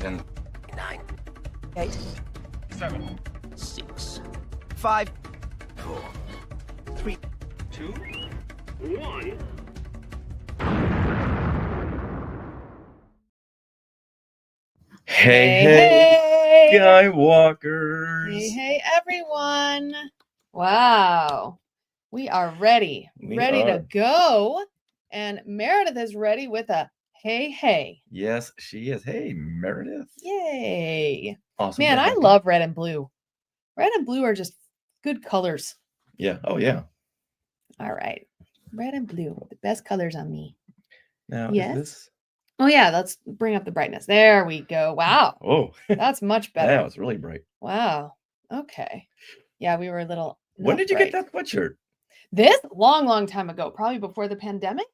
10, 9, 8, 7, 6, 5, 4, 3, 2, 1. Hey, Hey, Skywalkers. hey, everyone. Wow. We are ready. We Ready are. to go. And Meredith is ready with a hey. Yes, she is. Hey, Meredith. Yay. Awesome. Man, to I have you. love red and blue. Red and blue are just good colors. Yeah. Oh, yeah. All right. Red and blue, the best colors on me. Now, Yes. is this? Oh, yeah. Let's bring up the brightness. There we go. Wow. Oh, That's much better. that was really bright. Wow. Okay. Yeah, we were a little. When not did you bright. get that sweatshirt? This long time ago, probably before the pandemic.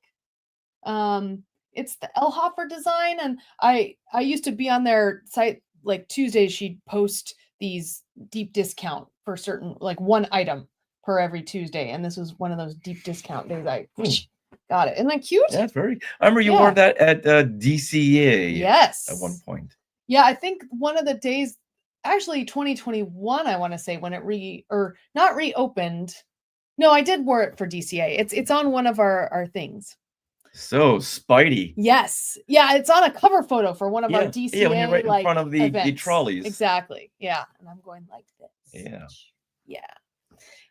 It's the Elhoffer design, and I used to be on their site like Tuesdays. She'd post these deep discount for certain, like one item per every Tuesday, and this was one of those deep discount days. I got it. Isn't that cute? Yeah, it's very. I remember you wore that at DCA. Yes. At one point. Yeah, I think one of the days, actually 2021, I want to say, when it not reopened. No, I did wear it for DCA. It's on one of our things. So Spidey. Yes. Yeah, it's on a cover photo for one of our DCA. Yeah, when you're right in front of the events. trolleys. Exactly. Yeah. And I'm going like this. Yeah.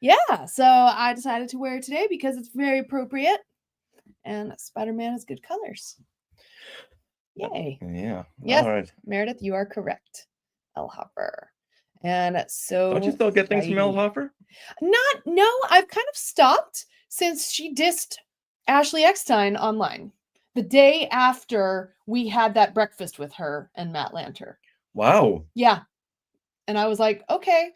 Yeah. So I decided to wear it today because it's very appropriate. And Spider-Man has good colors. Yay. Yeah. Yes. All right. Meredith, you are correct. Elhoffer. And so don't you still get things from Elhoffer? No, I've kind of stopped since she dissed Ashley Eckstein online the day after we had that breakfast with her and Matt Lanter. Wow. Yeah. And I was like, okay,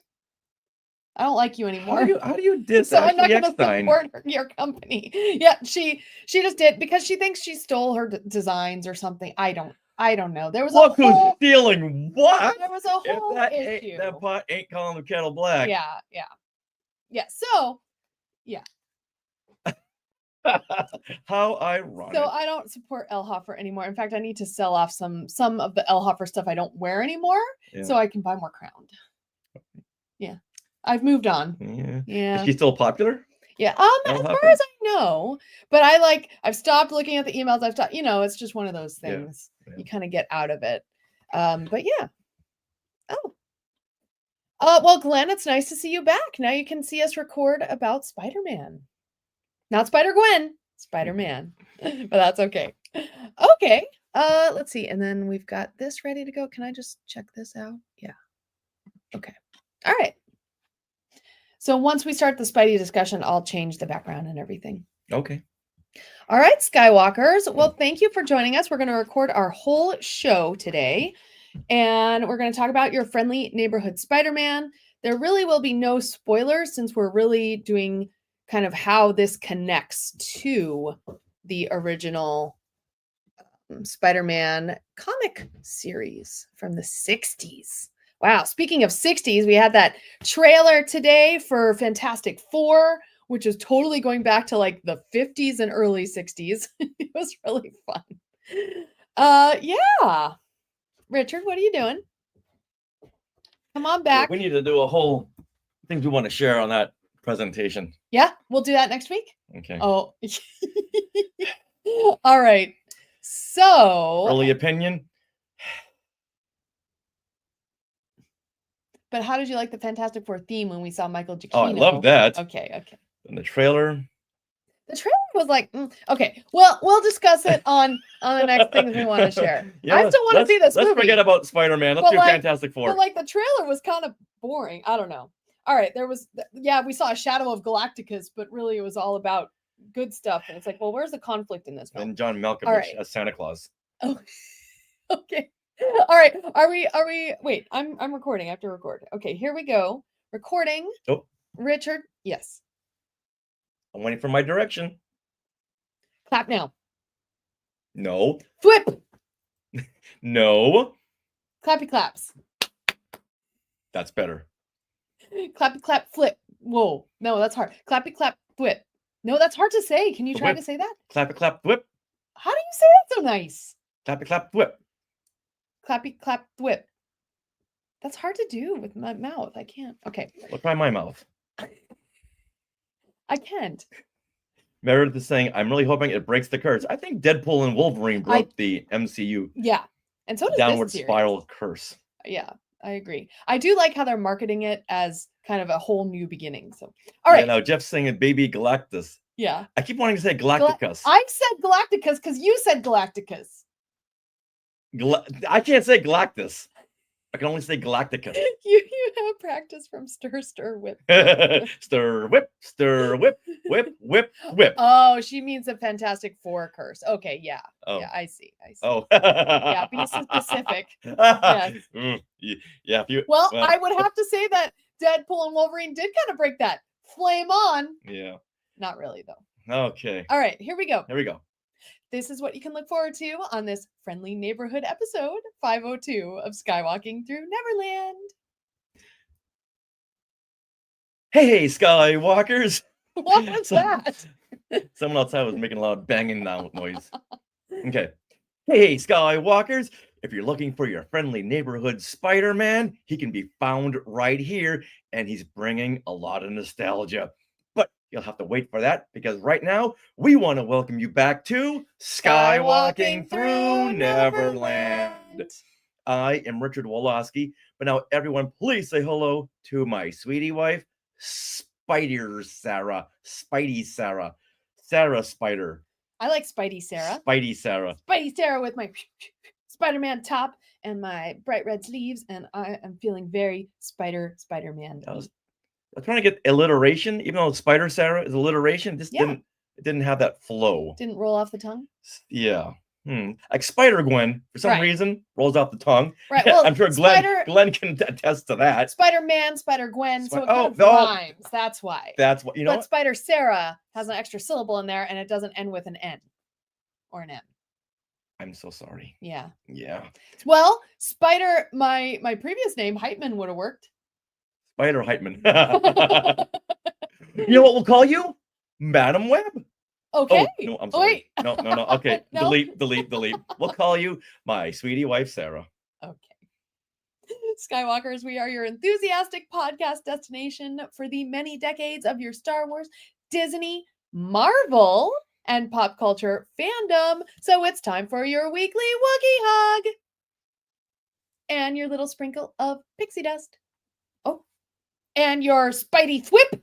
I don't like you anymore. How do you diss so Ashley I'm not going to Eckstein? support your company. Yeah, she just did because she thinks she stole her designs or something. I don't know. There was Look a whole, who's stealing what? There was a whole issue. That pot ain't calling the kettle black. Yeah. So, yeah. How ironic. So I don't support Elhoffer anymore. In fact, I need to sell off some of the Elhoffer stuff I don't wear anymore, so I can buy more Crowned. Yeah, I've moved on. Yeah. Is she still popular? Yeah. As far as I know, but I've stopped looking at the emails. I've stopped. It's just one of those things. Yeah. You kind of get out of it. But yeah. Oh. Well, Glenn, it's nice to see you back. Now you can see us record about Spider-Man. Not Spider-Gwen, Spider-Man, but that's okay. Okay, let's see. And then we've got this ready to go. Can I just check this out? Yeah. Okay. All right. So once we start the Spidey discussion, I'll change the background and everything. Okay. All right, Skywalkers. Well, thank you for joining us. We're going to record our whole show today, and we're going to talk about Your Friendly Neighborhood Spider-Man. There really will be no spoilers since we're really doing kind of how this connects to the original Spider-Man comic series from the 60s. Wow. Speaking of 60s, we had that trailer today for Fantastic Four, which is totally going back to like the 50s and early 60s. It was really fun. Yeah. Richard, what are you doing? Come on back. We need to do a whole things we want to share on that presentation. Yeah, we'll do that next week. Okay. Oh. All right. So early opinion. But how did you like the Fantastic Four theme when we saw Michael Giacchino? Oh, I love that. Okay. And the trailer. The trailer was like, okay. Well, we'll discuss it on the next things we want to share. Yeah, I still want to see this movie. Let's forget about Spider-Man. Let's do Fantastic Four. But like the trailer was kind of boring. I don't know. All right, we saw a Shadow of Galacticus, but really it was all about good stuff. And it's like, well, where's the conflict in this film? And John Malkovich as Santa Claus. Oh, okay. All right. Are we? Wait, I'm recording. I have to record. Okay, here we go. Recording. Oh. Richard, yes. I'm waiting for my direction. Clap now. No. Flip. No. Clappy claps. That's better. Clappy clap flip. Whoa. No, that's hard. Clappy clap flip. No, that's hard to say. Can you try to say that? Clappy clap whip. How do you say that so nice? Clappy clap whip. Clappy clap whip. That's hard to do with my mouth. I can't. Okay. Well, try my mouth. I can't. Meredith is saying, I'm really hoping it breaks the curse. I think Deadpool and Wolverine broke the MCU Yeah. And so does downward this series. spiral curse. Yeah, I agree. I do like how they're marketing it as kind of a whole new beginning. So, all right. Yeah, now Jeff's saying Baby Galactus. Yeah. I keep wanting to say Galacticus. I said Galacticus because you said Galacticus. I can't say Galactus. I can only say Galacticus. You have practice from stir, whip. Stir, whip, whip, whip, whip. Oh, she means a Fantastic Four curse. Okay, yeah. Oh. Yeah, I see. Oh. Yeah, be specific. Yes. Yeah. If you, Well, I would have to say that Deadpool and Wolverine did kind of break that. Flame on. Yeah. Not really, though. Okay. All right, here we go. Here we go. This is what you can look forward to on this friendly neighborhood episode 502 of Skywalking Through Neverland. Hey, Skywalkers. What was that? Someone outside was making a loud banging noise. Okay. Hey, Skywalkers. If you're looking for your friendly neighborhood Spider-Man, he can be found right here, and he's bringing a lot of nostalgia. But you'll have to wait for that, because right now, we want to welcome you back to Skywalking Through Neverland. I am Richard Woloski, but now everyone, please say hello to my sweetie wife, Spidey Sarah. Sarah Spider. I like Spidey Sarah. Spidey Sarah. Spidey Sarah with my Spider-Man top and my bright red sleeves, and I am feeling very Spider-Man. I was trying to get alliteration, even though Spider Sarah is alliteration. It didn't have that flow. Didn't roll off the tongue. Yeah. Like Spider Gwen, for some reason, rolls off the tongue. Right. Well, I'm sure Glenn can attest to that. Spider-Man, Spider-Gwen, so it kind of rhymes. That's why. That's what, you know. But Spider Sarah has an extra syllable in there, and it doesn't end with an N or an M. I'm so sorry. Yeah. Yeah. Well, Spider, my previous name, Heitman, would have worked. Spider Heitman. You know what we'll call you? Madam Web. Okay. Oh, no, I'm sorry. Wait. No. Okay. No. Delete. We'll call you my sweetie wife, Sarah. Okay. Skywalkers, we are your enthusiastic podcast destination for the many decades of your Star Wars, Disney, Marvel, and pop culture fandom. So it's time for your weekly Wookiee hug and your little sprinkle of pixie dust. Oh, and your Spidey thwip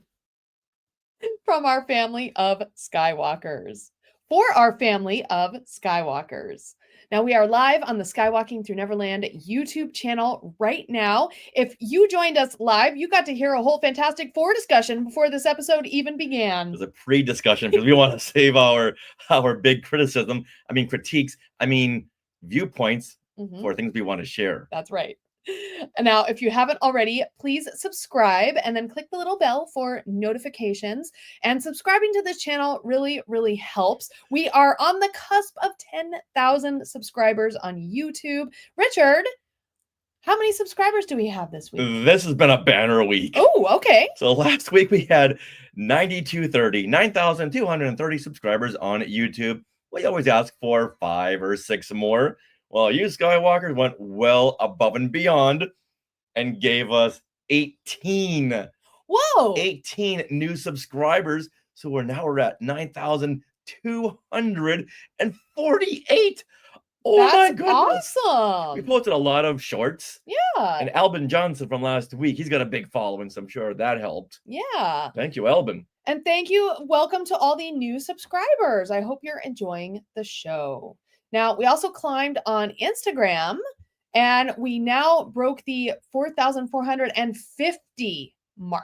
from our family of Skywalkers. For our family of Skywalkers. Now, we are live on the Skywalking Through Neverland YouTube channel right now. If you joined us live, you got to hear a whole Fantastic Four discussion before this episode even began. There's a pre-discussion because we want to save our big critiques, viewpoints for things we want to share. That's right. And now, if you haven't already, please subscribe and then click the little bell for notifications. And subscribing to this channel really, really helps. We are on the cusp of 10,000 subscribers on YouTube. Richard, how many subscribers do we have this week? This has been a banner week. Oh, okay. So last week we had 9,230 subscribers on YouTube. We always ask for 5 or 6 more. Well, you Skywalkers went well above and beyond and gave us 18. Whoa! 18 new subscribers. So we're at 9,248. Oh, that's my goodness. Awesome. We posted a lot of shorts. Yeah. And Albin Johnson from last week, he's got a big following, so I'm sure that helped. Yeah. Thank you, Albin. And thank you. Welcome to all the new subscribers. I hope you're enjoying the show. Now, we also climbed on Instagram, and we now broke the 4,450 mark.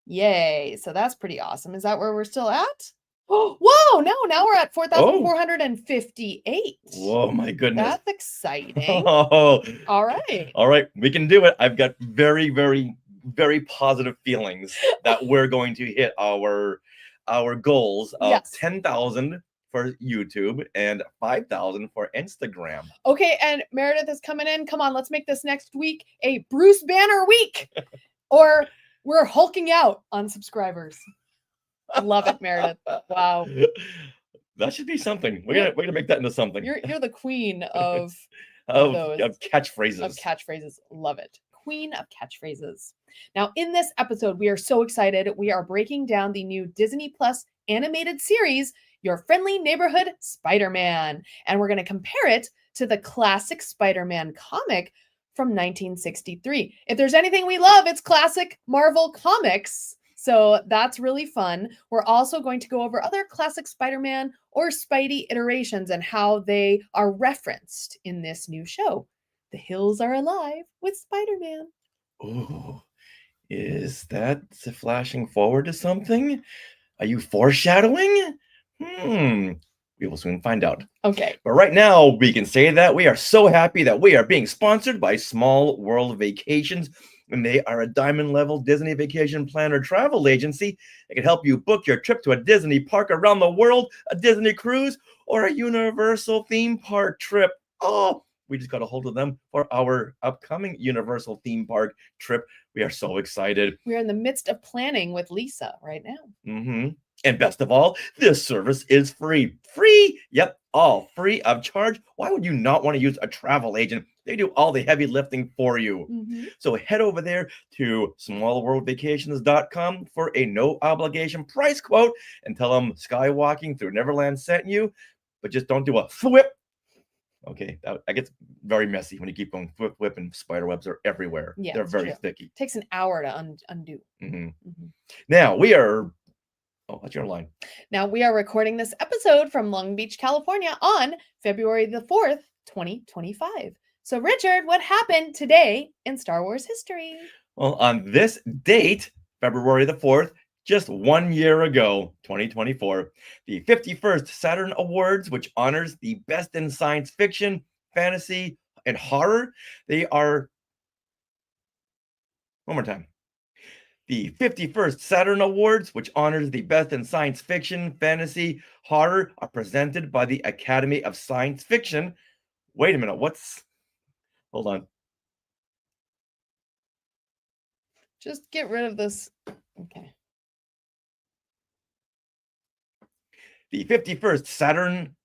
Yay. So that's pretty awesome. Is that where we're still at? Oh, whoa. No, now we're at 4,458. Whoa, my goodness. That's exciting. Oh. All right. All right. We can do it. I've got very, very, very positive feelings that we're going to hit our goals of 10,000 for YouTube and 5,000 for Instagram. Okay, and Meredith is coming in. Come on, let's make this next week a Bruce Banner week, or we're hulking out on subscribers. I love it, Meredith. Wow, that should be something. We're gonna make that into something. You're the queen of those of catchphrases. of catchphrases. Love it. Queen of catchphrases. Now, in this episode, we are so excited. We are breaking down the new Disney Plus animated series, Your Friendly Neighborhood Spider-Man. And we're going to compare it to the classic Spider-Man comic from 1963. If there's anything we love, it's classic Marvel comics. So that's really fun. We're also going to go over other classic Spider-Man or Spidey iterations and how they are referenced in this new show. The hills are alive with Spider-Man. Ooh, is that flashing forward to something? Are you foreshadowing? We will soon find out. Okay. But right now, we can say that we are so happy that we are being sponsored by Small World Vacations, and they are a diamond-level Disney vacation planner travel agency that can help you book your trip to a Disney park around the world, a Disney cruise, or a Universal theme park trip. Oh, we just got a hold of them for our upcoming Universal theme park trip. We are so excited. We're in the midst of planning with Lisa right now. And best of all, this service is free. Free? Yep, all free of charge. Why would you not want to use a travel agent? They do all the heavy lifting for you. So head over there to smallworldvacations.com for a no obligation price quote and tell them Skywalking Through Neverland sent you, but just don't do a whip. Okay, that gets very messy when you keep going whip and spider webs are everywhere. Yeah, they're it's very true. sticky. Takes an hour to undo. Now we are. Oh, that's your line. Now we are recording this episode from Long Beach, California on February the 4th, 2025. So Richard, what happened today in Star Wars history? Well, on this date, February the 4th, just 1 year ago, 2024, the 51st Saturn Awards, which honors the best in science fiction, fantasy, and horror, they are... One more time. The 51st Saturn Awards, which honors the best in science fiction, fantasy, horror, are presented by the Academy of Science Fiction. Wait a minute, hold on. Just get rid of this. Okay. The 51st Saturn...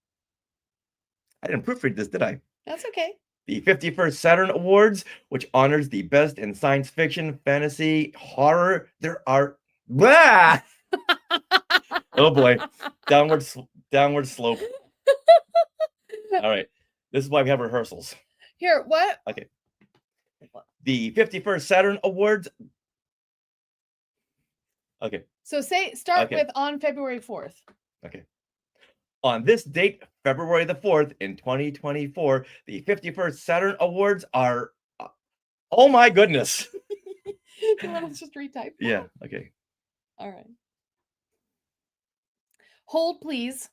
I didn't proofread this, did I? That's okay. The 51st Saturn Awards, which honors the best in science fiction, fantasy, horror. There are... Blah! Oh boy. Downward slope. All right. This is why we have rehearsals. Here, what? Okay. The 51st Saturn Awards. Okay. So start Okay. with on February 4th. Okay. On this date, February the 4th in 2024, the 51st Saturn Awards are... oh my goodness. Do you want to just retype? Yeah, okay. All right. Hold, please.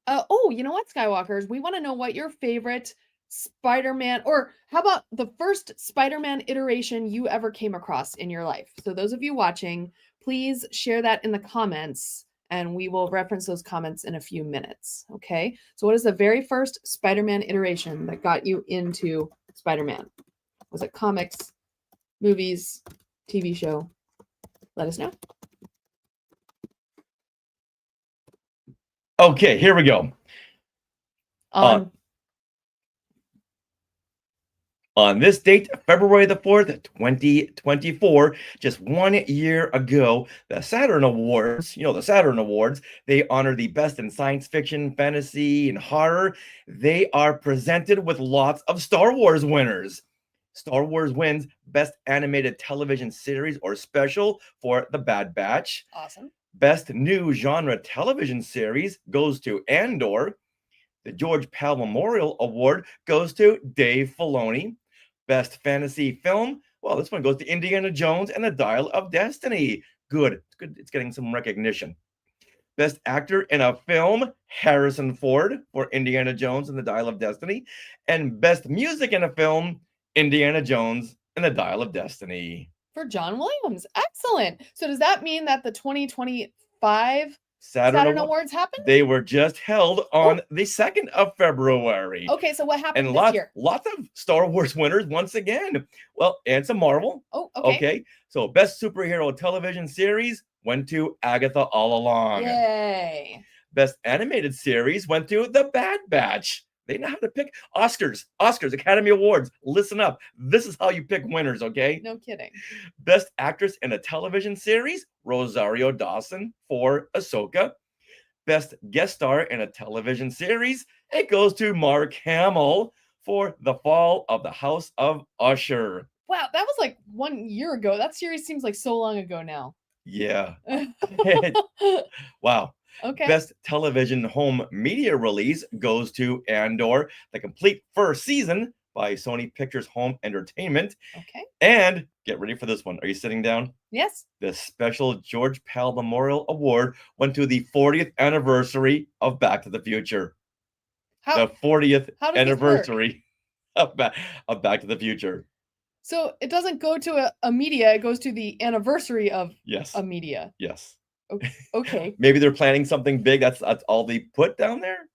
Oh, you know what, Skywalkers? We want to know what your favorite Spider-Man, or how about the first Spider-Man iteration you ever came across in your life? So those of you watching, please share that in the comments, and we will reference those comments in a few minutes. Okay. So what is the very first Spider-Man iteration that got you into Spider-Man? Was it comics, movies, TV show? Let us know. Okay, here we go. On this date, February the 4th, 2024, just 1 year ago, the Saturn Awards, the Saturn Awards, they honor the best in science fiction, fantasy, and horror. They are presented with lots of Star Wars winners. Star Wars wins Best Animated Television Series or Special for The Bad Batch. Awesome. Best New Genre Television Series goes to Andor. The George Pal Memorial Award goes to Dave Filoni. Best Fantasy Film, well, this one goes to Indiana Jones and the Dial of Destiny. Good. It's getting some recognition. Best Actor in a Film, Harrison Ford for Indiana Jones and the Dial of Destiny. And Best Music in a Film, Indiana Jones and the Dial of Destiny. For John Williams. Excellent. So does that mean that the 2025 Saturn Awards happened? They were just held on the 2nd of February. Okay, so what happened And this year? lots of Star Wars winners once again. Well, and some Marvel. Oh, okay. So Best Superhero Television Series went to Agatha All Along. Yay. Best Animated Series went to The Bad Batch. They know how to pick Oscars, Academy Awards. Listen up. This is how you pick winners, okay? No kidding. Best Actress in a Television Series, Rosario Dawson for Ahsoka. Best Guest Star in a Television Series, it goes to Mark Hamill for The Fall of the House of Usher. Wow, that was like 1 year ago. That series seems like so long ago now. Yeah. Wow. Okay. Best Television Home Media Release goes to Andor, the complete first season by Sony Pictures Home Entertainment. Okay. And get ready for this one. Are you sitting down? Yes. The special George Pal Memorial Award went to the 40th anniversary of Back to the Future. How, The 40th how does this work? anniversary of Back to the Future. So it doesn't go to a media, it goes to the anniversary of Yes. a media. Yes. Okay. Maybe they're planning something big. That's all they put down there.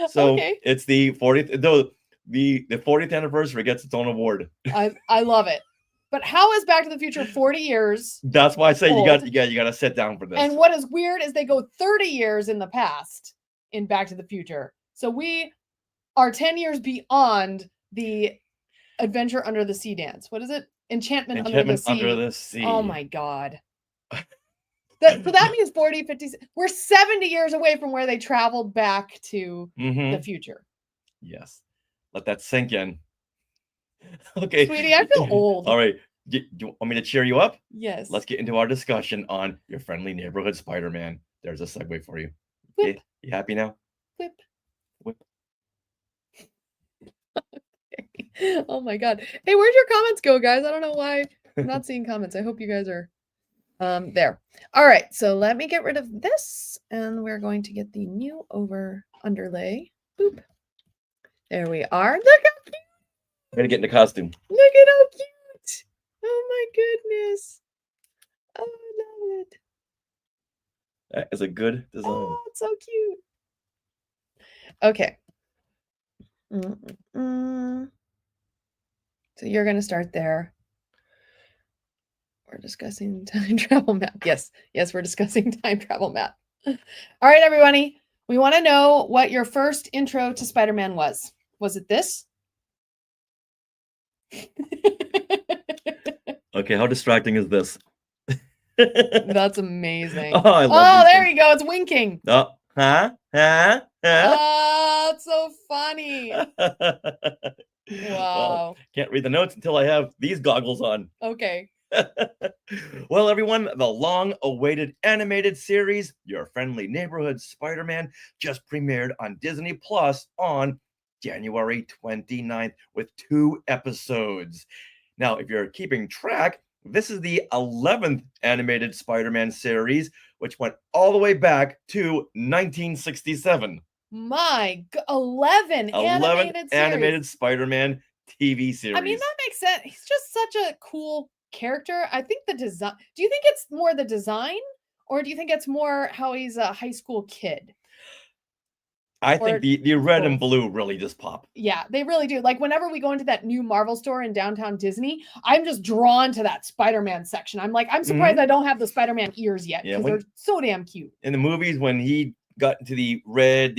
So Okay. it's the 40th. Though the 40th anniversary gets its own award. I love it. But how is Back to the Future 40 years? That's why I say you got Old. to sit down for this. And what is weird is they go 30 years in the past in Back to the Future. So we are 10 years beyond the Adventure Under the Sea dance. What is it? Enchantment Under the Sea. Under the Sea. Oh my God. So that means 40, 50. We're 70 years away from where they traveled back to Mhm. the future. Yes. Let that sink in. Okay. Sweetie, I feel old. All right. Do you want me to cheer you up? Yes. Let's get into our discussion on your friendly neighborhood Spider-Man. There's a segue for you. Whip. Okay, you happy now? Whip. Whip. Oh my God. Hey, where'd your comments go, guys? I don't know why I'm not seeing comments. I hope you guys are there. All right, so let me get rid of this and we're going to get the new underlay. Boop. There we are. Look how cute. I'm gonna get into costume. Look at how cute. Oh my goodness. Oh, I love it. That is a good design. Oh, it's so cute. Okay. So you're going to start there. We're discussing time travel map. Yes, we're discussing time travel map. All right, everybody. We want to know what your first intro to Spider-Man was. Was it this? Okay, how distracting is this? That's amazing. Oh, I love Oh, these there things. you go. It's winking. Oh, huh? Oh, it's so funny. Well, Wow. can't read the notes until I have these goggles on. Okay. Well, everyone, the long-awaited animated series, Your Friendly Neighborhood Spider-Man, just premiered on Disney Plus on January 29th with 2 episodes. Now, if you're keeping track, this is the 11th animated Spider-Man series, which went all the way back to 1967. My 11 animated series. Animated Spider-Man TV series. I mean, that makes sense. He's just such a cool character. I think the design. Do you think it's more the design, or do you think it's more how he's a high school kid? I or think the red and both? blue really just pop. Yeah, they really do. Like whenever we go into that new Marvel store in downtown Disney, I'm just drawn to that Spider-Man section. I'm like, I'm surprised I don't have the Spider-Man ears yet Yeah, because when- they're so damn cute. In the movies, when he got into the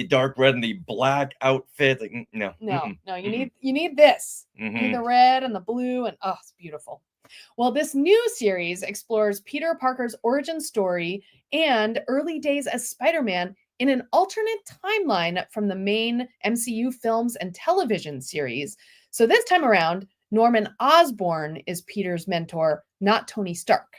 dark red and the black outfit, like no. No, you need this. You need Mhm. the red and the blue, and oh, it's beautiful. Well, this new series explores Peter Parker's origin story and early days as Spider-Man in an alternate timeline from the main MCU films and television series. So this time around, Norman Osborn is Peter's mentor, not Tony Stark.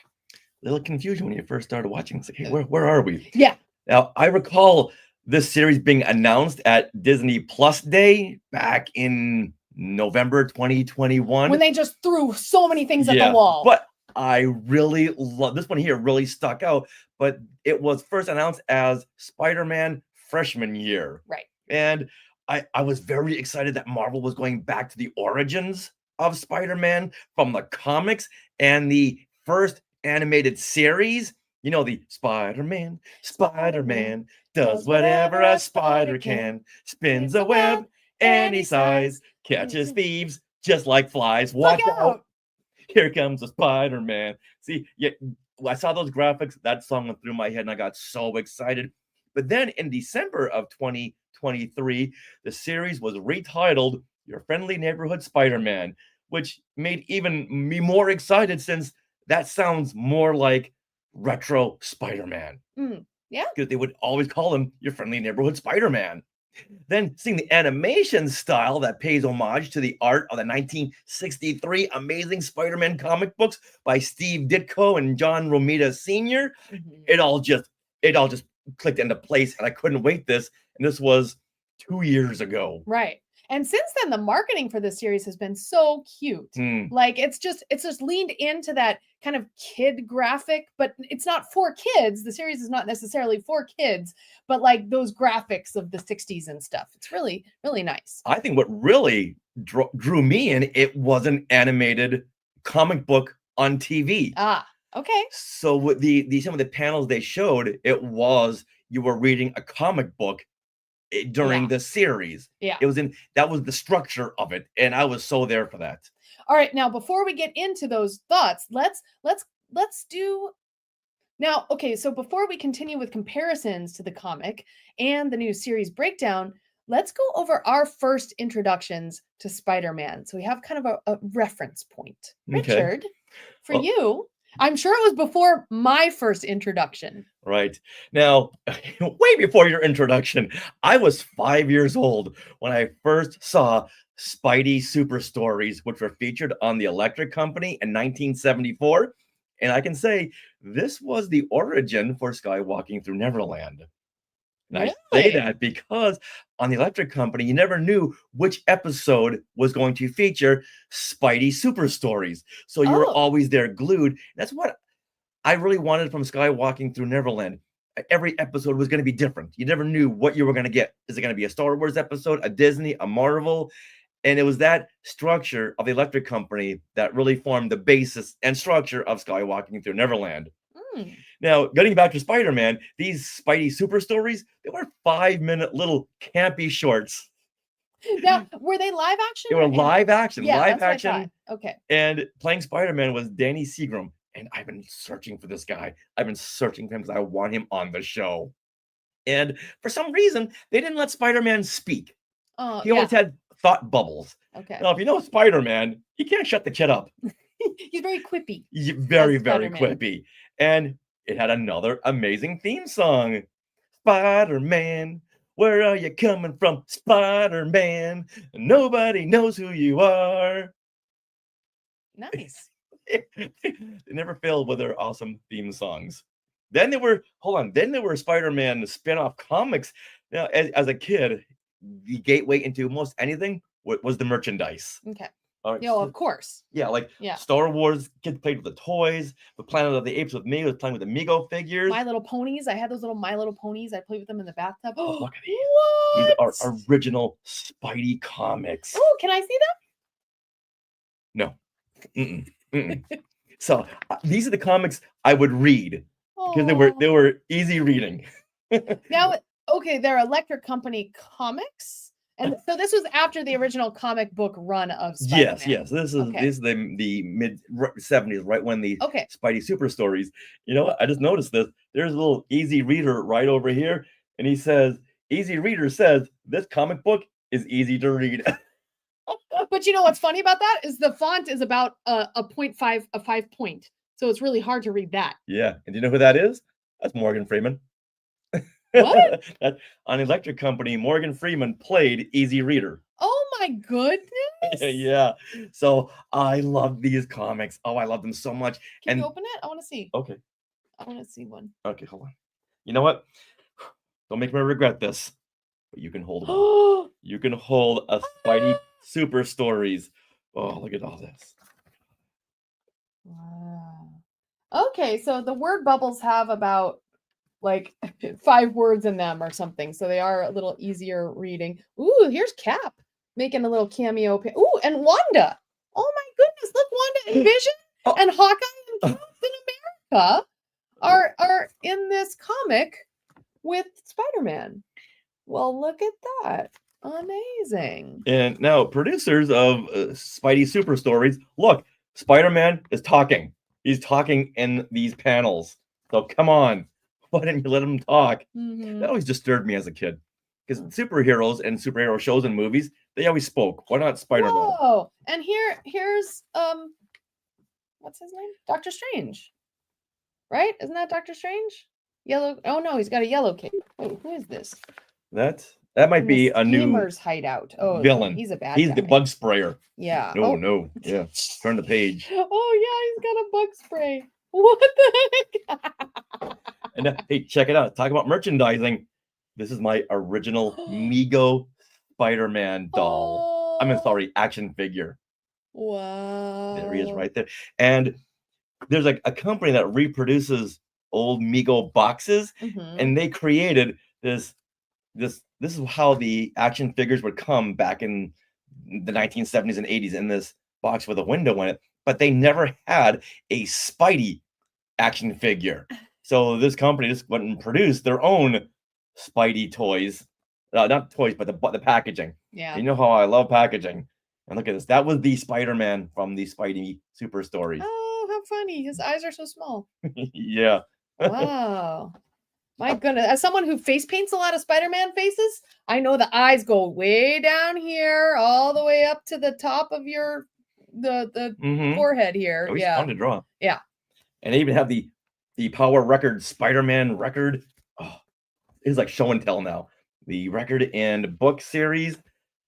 Little confusion when you first started watching. It's like, hey, where are we? Yeah. Now, I recall this series being announced at Disney Plus Day back in November 2021. When they just threw so many things at the wall. But I really love this one here, really stuck out. But it was first announced as Spider-Man freshman year. Right. And I was very excited that Marvel was going back to the origins of Spider-Man from the comics and the first animated series. You know, the Spider-Man does whatever a spider can, spins a web any size, catches thieves just like flies. Watch out. Here comes the Spider-Man. See, yeah, I saw those graphics. That song went through my head and I got so excited. But then in December of 2023, the series was retitled Your Friendly Neighborhood Spider-Man, which made even me more excited since that sounds more like retro Spider-Man. Yeah. Because they would always call him Your Friendly Neighborhood Spider-Man. Then seeing the animation style that pays homage to the art of the 1963 Amazing Spider-Man comic books by Steve Ditko and John Romita Sr., Mhm. it all just clicked into place, and I couldn't wait this. And this was 2 years ago. Right. And since then, the marketing for this series has been so cute. Like it's just leaned into that kind of kid graphic, but it's not for kids. The series is not necessarily for kids, but like those graphics of the 60s and stuff. It's really, really nice. I think what really drew me in, it was an animated comic book on TV. Ah, okay. So with the some of the panels they showed, it was you were reading a comic book during the series. Yeah. That was the structure of it, and I was so there for that. All right, now before we get into those thoughts, let's do now. Okay, so before we continue with comparisons to the comic and the new series breakdown, let's go over our first introductions to Spider-Man. So we have kind of a reference point. Okay. Richard, for you, I'm sure it was before my first introduction. Right. Now, way before your introduction, I was 5 years old when I first saw Spidey Super Stories, which were featured on the Electric Company in 1974. And I can say this was the origin for Skywalking Through Neverland. And I say that because on the Electric Company, you never knew which episode was going to feature Spidey Super Stories. So you were always there glued. That's what I really wanted from Skywalking Through Neverland. Every episode was going to be different. You never knew what you were going to get. Is it going to be a Star Wars episode, a Disney, a Marvel? And it was that structure of the Electric Company that really formed the basis and structure of Skywalking Through Neverland. Now, getting back to Spider-Man, these Spidey Super Stories, they were 5-minute little campy shorts. Now, were they live action? They were live action. Yeah, live that's what I action. thought. Okay. And playing Spider-Man was Danny Seagram. And I've been searching for this guy. I've been searching for him because I want him on the show. And for some reason, they didn't let Spider-Man speak. Oh, He always had thought bubbles. Okay. Now, if you know Spider-Man, he can't shut the kid up. He's very quippy. Very, very Spider-Man. quippy. And it had another amazing theme song. Spider-Man, where are you coming from? Spider-Man, nobody knows who you are. Nice. They never failed with their awesome theme songs. Then there were Spider-Man spin-off comics. Now, as a kid, the gateway into most anything was the merchandise. Okay. All right, Yeah, of course. yeah, like Yeah. Star Wars, kids played with the toys. The Planet of the Apes with me was playing with the Mego figures. My Little Ponies. I had those little My Little Ponies. I played with them in the bathtub. Oh, look at these. What? These are original Spidey comics. Oh, can I see No. Mm-mm, mm-mm. So these are the comics I would read because they them? were easy reading. Now, okay, they're Electric Company comics. And so this was after the original comic book run of Spider-Man. Yes. This is the mid 70s, right when the Okay. Spidey Super Stories. You know what? I just noticed this. There's a little Easy Reader right over here, and he says, Easy Reader says this comic book is easy to read. But you know what's funny about that is the font is about a 5 point. So it's really hard to read that. Yeah, and do you know who that is? That's Morgan Freeman. What? On Electric Company, Morgan Freeman played Easy Reader. Oh my goodness. Yeah. So I love these comics. Oh, I love them so much. Can you open it? I want to see. Okay. I want to see one. Okay, hold on. You know what? Don't make me regret this. But you can hold one. Oh, You can hold a Spidey Super Stories. Oh, look at all this. wow. Okay, so the word bubbles have about like 5 words in them or something. So they are a little easier reading. Ooh, here's Cap making a little cameo. Ooh, and Wanda. Oh my goodness, look, Wanda and Vision Oh. and Hawkeye and Captain America are in this comic with Spider-Man. Well, look at that. Amazing. And now, producers of Spidey Super Stories, look, Spider-Man is talking. He's talking in these panels. So come on. Why didn't you let him talk? Mhm. That always disturbed me as a kid. Because superheroes and superhero shows and movies, they always spoke. Why not Spider-Man? Whoa! And here's what's his name? Doctor Strange. Right? Isn't that Doctor Strange? Yellow. Oh no, he's got a yellow cape. Wait, who is this? That might In the be a new Schemer's hideout. Oh, villain. he's a bad He's guy. the bug sprayer. Yeah. No, Oh. no. Yeah. Turn the page. Oh yeah, he's got a bug spray. What the heck? And hey, check it out. Talk about merchandising. This is my original Mego Spider-Man doll. I mean, Oh, sorry, action figure. wow. There he is right there. And there's like a company that reproduces old Mego boxes, Mhm. and they created this is how the action figures would come back in the 1970s and 80s in this box with a window in it, but they never had a Spidey action figure. So this company just went and produced their own Spidey toys. Not toys, but the packaging. Yeah. You know how I love packaging. And look at this. That was the Spider-Man from the Spidey Super Stories. Oh, how funny. His eyes are so small. Yeah. Wow. My goodness. As someone who face paints a lot of Spider-Man faces, I know the eyes go way down here, all the way up to the top of your the Mhm. forehead here. Oh, he's Yeah. fun to draw. Yeah. And they even have the Power Record Spider-Man record. Oh, it's like show and tell now. The record and book series.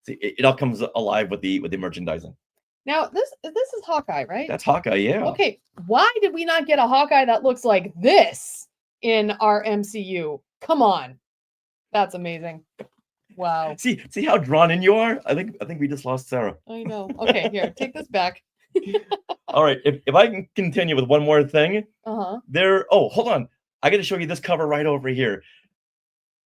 See, it all comes alive with the merchandising. Now this is Hawkeye, right? That's Hawkeye, yeah. Okay. Why did we not get a Hawkeye that looks like this in our MCU? Come on. That's amazing. Wow. See how drawn in you are? I think we just lost Sarah. I know. Okay, here, take this back. All right, if I can continue with one more thing, Uh-huh. hold on. I got to show you this cover right over here.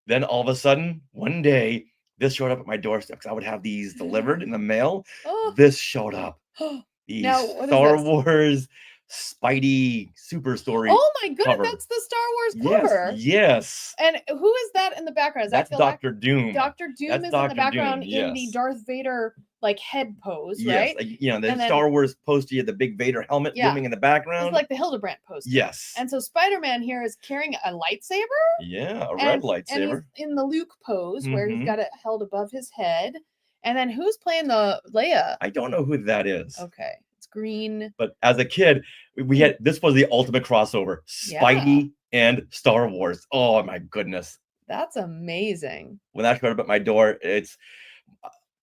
Then all of a sudden, one day, this showed up at my doorstep because I would have these delivered in the mail. Oh. This showed up. The Now, what is Star this? Wars Spidey Super Story. Oh my goodness, cover. that's the Star Wars cover. Yes. And who is that in the background? Is That's that Phil Doctor Doom. Dr. Doom That's is in Dr. the Doom, background in the yes. Darth Vader like head pose, Yes, right? like, the And then- Star Wars poster, you had the big Vader helmet Yeah. looming in the background. It's like the Hildebrandt poster. Yes. And so Spider-Man here is carrying a lightsaber. Yeah, a and, red And lightsaber. he's in the Luke pose where he's Mhm. got it held above his head. And then who's playing the Leia? I don't know who that is. Okay. It's green. But as a kid, we had this was the ultimate crossover. Yeah. Spidey and Star Wars. Oh my goodness. That's amazing. When that showed up at my door,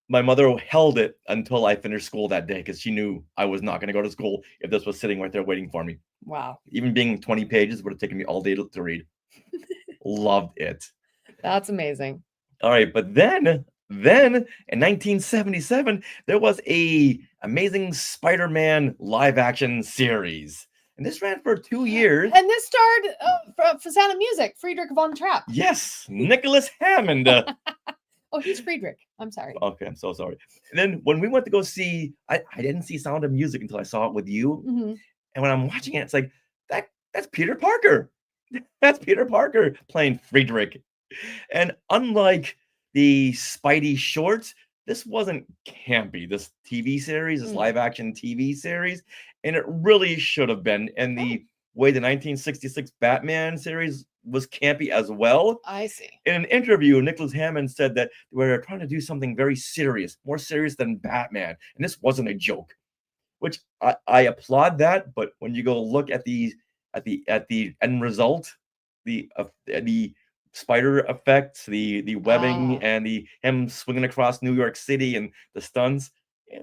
my mother held it until I finished school that day because she knew I was not going to go to school if this was sitting right there waiting for me. Wow. Even being 20 pages would have taken me all day to read. Loved it. That's amazing. All right, but then in 1977, there was a Amazing Spider-Man live action series. And this ran for 2 years. And this starred for Sound of Music, Friedrich von Trapp. Yes, Nicholas Hammond. Oh, he's Friedrich. I'm sorry. Okay, I'm so sorry. And then when we went to go see, I didn't see Sound of Music until I saw it with you. Mhm. And when I'm watching it, it's like, that's Peter Parker. That's Peter Parker playing Friedrich. And unlike the Spidey shorts, this wasn't campy, this TV series, this Mm. live action TV series. And it really should have been. And the way the 1966 Batman series was campy as well. I see. In an interview, Nicholas Hammond said that we were trying to do something very serious, more serious than Batman. And this wasn't a joke, which I applaud that. But when you go look at the end result, the spider effects, the webbing, and him swinging across New York City and the stunts,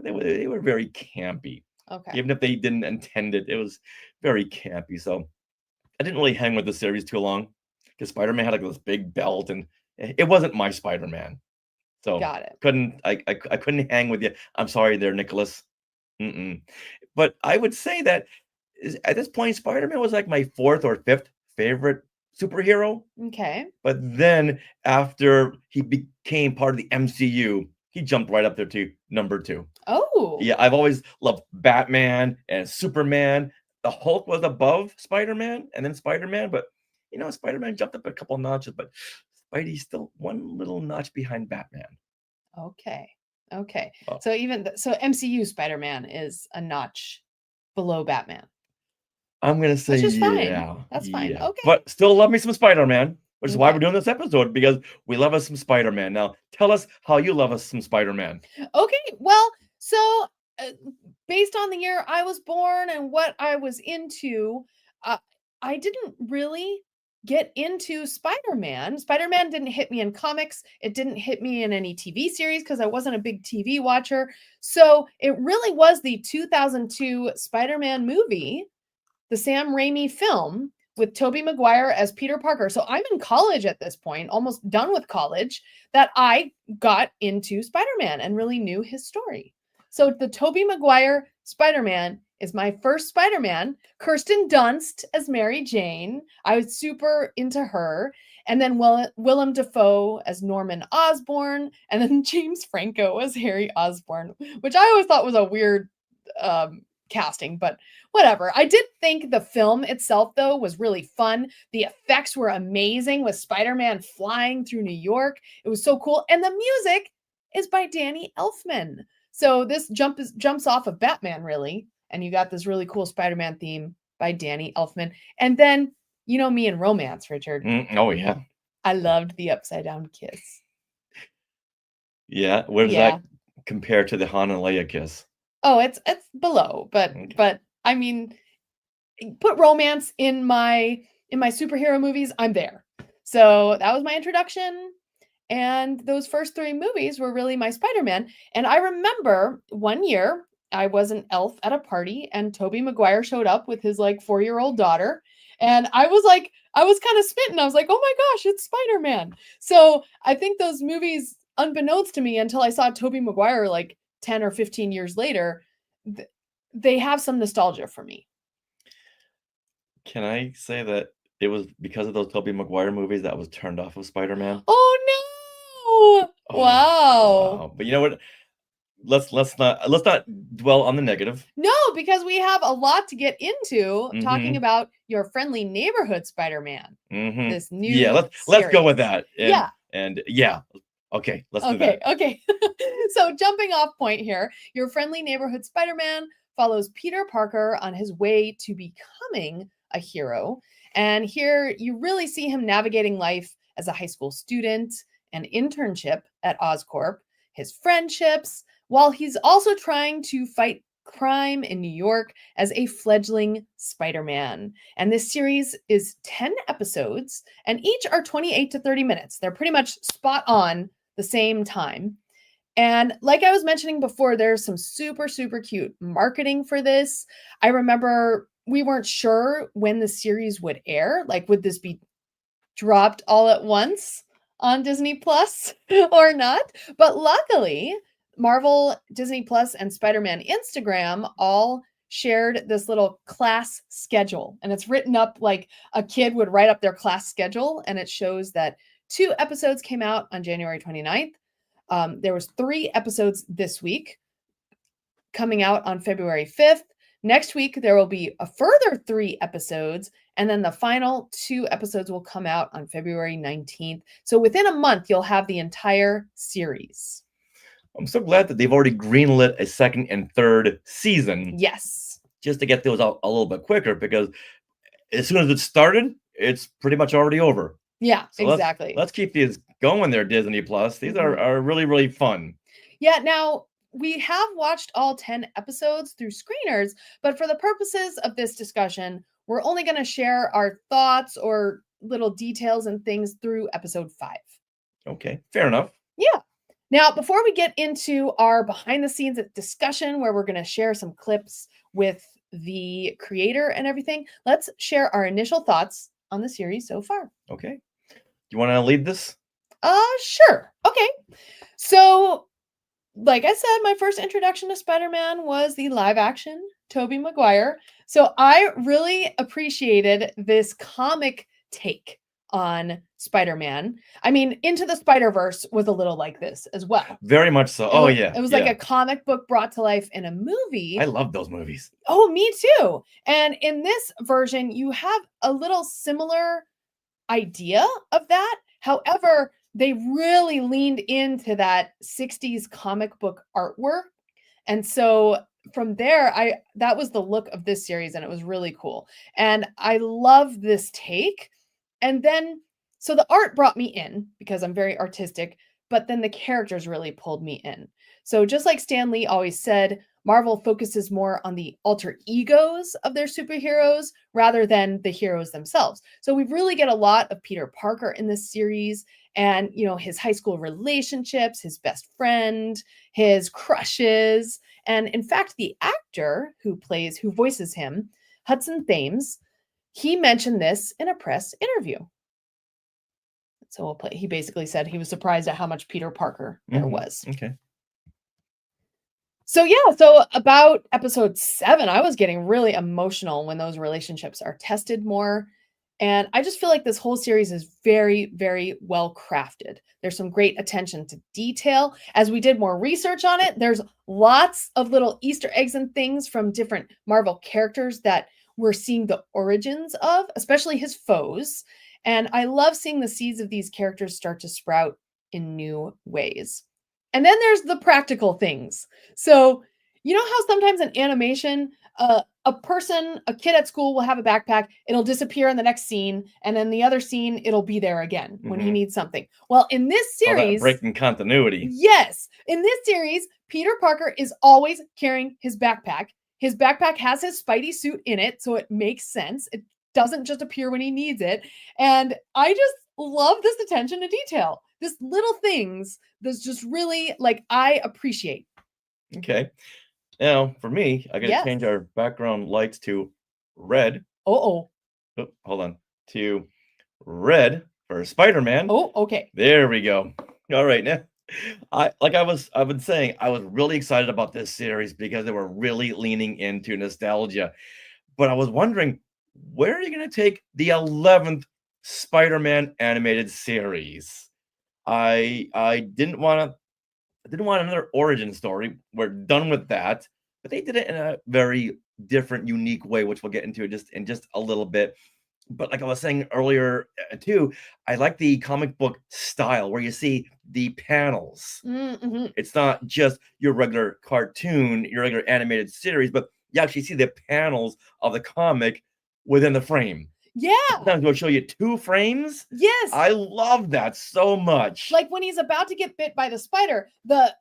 they were very campy. Okay. Even if they didn't intend it, it was very campy. So I didn't really hang with the series too long because Spider-Man had like this big belt, and it wasn't my Spider-Man. So Got it. I couldn't hang with you. I'm sorry there, Nicholas. But I would say that at this point, Spider-Man was like my 4th or 5th favorite superhero. Okay. But then after he became part of the MCU, he jumped right up there to number 2. Oh. Yeah, I've always loved Batman and Superman. The Hulk was above Spider-Man and then Spider-Man, but Spider-Man jumped up a couple notches, but Spidey's still one little notch behind Batman. Okay. Okay. Oh. So MCU Spider-Man is a notch below Batman. I'm gonna say Which is fine. yeah. That's fine. Yeah. Okay. But still love me some Spider-Man, which is why Okay. we're doing this episode, because we love us some Spider-Man. Now, tell us how you love us some Spider-Man. Okay. Well, so based on the year I was born and what I was into, uh, I didn't really get into Spider-Man. Spider-Man didn't hit me in comics. It didn't hit me in any TV series because I wasn't a big TV watcher. So it really was the 2002 Spider-Man movie, the Sam Raimi film with Tobey Maguire as Peter Parker. So I'm in college at this point, almost done with college, that I got into Spider-Man and really knew his story. So the Tobey Maguire Spider-Man is my first Spider-Man. Kirsten Dunst as Mary Jane. I was super into her. And then Willem Dafoe as Norman Osborn. And then James Franco as Harry Osborn, which I always thought was a weird casting, but whatever. I did think the film itself, though, was really fun. The effects were amazing with Spider-Man flying through New York. It was so cool. And the music is by Danny Elfman. So this jumps off of Batman, really. And you got this really cool Spider-Man theme by Danny Elfman. And then, you know me and romance, Richard. Oh, yeah. I loved the Upside Down Kiss. Yeah. Where does Yeah. that compare to the Han and Leia kiss? Oh, it's below, Okay. but I mean, put romance in my superhero movies, I'm there. So that was my introduction. And those first 3 movies were really my Spider-Man. And I remember one year I was an elf at a party and Tobey Maguire showed up with his like 4-year-old daughter. And I was kind of smitten. I was like, oh my gosh, it's Spider-Man. So I think those movies, unbeknownst to me until I saw Tobey Maguire like 10 or 15 years later, they have some nostalgia for me. Can I say that it was because of those Tobey Maguire movies that I was turned off of Spider-Man? Oh no! Oh, Wow. But you know what? Let's not dwell on the negative. No, because we have a lot to get into talking Mhm. about your friendly neighborhood Spider-Man. Mhm. This new Yeah, let's go with series. that. And, Yeah. And yeah. Okay, let's do that. Okay. So jumping off point here, your friendly neighborhood Spider-Man follows Peter Parker on his way to becoming a hero. And here you really see him navigating life as a high school student, an internship at Oscorp, his friendships, while he's also trying to fight crime in New York as a fledgling Spider-Man. And this series is 10 episodes, and each are 28 to 30 minutes. They're pretty much spot on the same time. And like I was mentioning before, there's some super, super cute marketing for this. I remember we weren't sure when the series would air. Like, would this be dropped all at once on Disney Plus or not? But luckily, Marvel, Disney Plus, and Spider-Man Instagram all shared this little class schedule. And it's written up like a kid would write up their class schedule. And it shows that 2 episodes came out on January 29th. There was 3 episodes this week coming out on February 5th. Next week, there will be a further 3 episodes, and then the final 2 episodes will come out on February 19th. So within a month, you'll have the entire series. I'm so glad that they've already greenlit a 2nd and 3rd season. Yes. Just to get those out a little bit quicker, because as soon as it started, it's pretty much already over. Yeah, So exactly. Let's keep these going there, Disney Plus. These are really, really fun. Yeah, now we have watched all 10 episodes through screeners, but for the purposes of this discussion, we're only going to share our thoughts or little details and things through episode 5. Okay, fair enough. Yeah. Now, before we get into our behind the scenes discussion, where we're going to share some clips with the creator and everything, let's share our initial thoughts on the series so far. Okay. You want to lead this? Sure. Okay. So, like I said, my first introduction to Spider-Man was the live action Tobey Maguire. So I really appreciated this comic take on Spider-Man. I mean, Into the Spider-Verse was a little like this as well. Very much so. It was like a comic book brought to life in a movie. I love those movies. Oh, me too. And in this version, you have a little similar idea of that. However, they really leaned into that 60s comic book artwork. And so from there, that was the look of this series, and it was really cool. And I love this take. And then, so the art brought me in because I'm very artistic, but then the characters really pulled me in. So just like Stan Lee always said, Marvel focuses more on the alter egos of their superheroes rather than the heroes themselves. So we really get a lot of Peter Parker in this series, and his high school relationships, his best friend, his crushes. And in fact, the actor who voices him, Hudson Thames, he mentioned this in a press interview. So we'll play. He basically said he was surprised at how much Peter Parker there was. Okay. So yeah, so about episode 7, I was getting really emotional when those relationships are tested more. And I just feel like this whole series is very, very well crafted. There's some great attention to detail. As we did more research on it, there's lots of little Easter eggs and things from different Marvel characters that we're seeing the origins of, especially his foes. And I love seeing the seeds of these characters start to sprout in new ways. And then there's the practical things. So, you know how sometimes in animation, a kid at school will have a backpack, it'll disappear in the next scene, and then the other scene, it'll be there again when he needs something. Well, in this series, breaking continuity. Yes. In this series, Peter Parker is always carrying his backpack. His backpack has his Spidey suit in it, so it makes sense. It doesn't just appear when he needs it. And I just love this attention to detail. This little things that's just really I appreciate. Okay. Now, for me, I gotta change our background lights to red. Oh, hold on. To red for Spider-Man. Oh, okay. There we go. All right. Now, I've been saying, I was really excited about this series because they were really leaning into nostalgia. But I was wondering, where are you going to take the 11th Spider-Man animated series? I didn't want another origin story. We're done with that. But they did it in a very different, unique way, which we'll get into in just a little bit. But like I was saying earlier too, I like the comic book style where you see the panels. It's not just your regular cartoon, your regular animated series, but you actually see the panels of the comic within the frame. Yeah. Sometimes we'll show you 2 frames. Yes. I love that so much. Like when he's about to get bit by the spider, the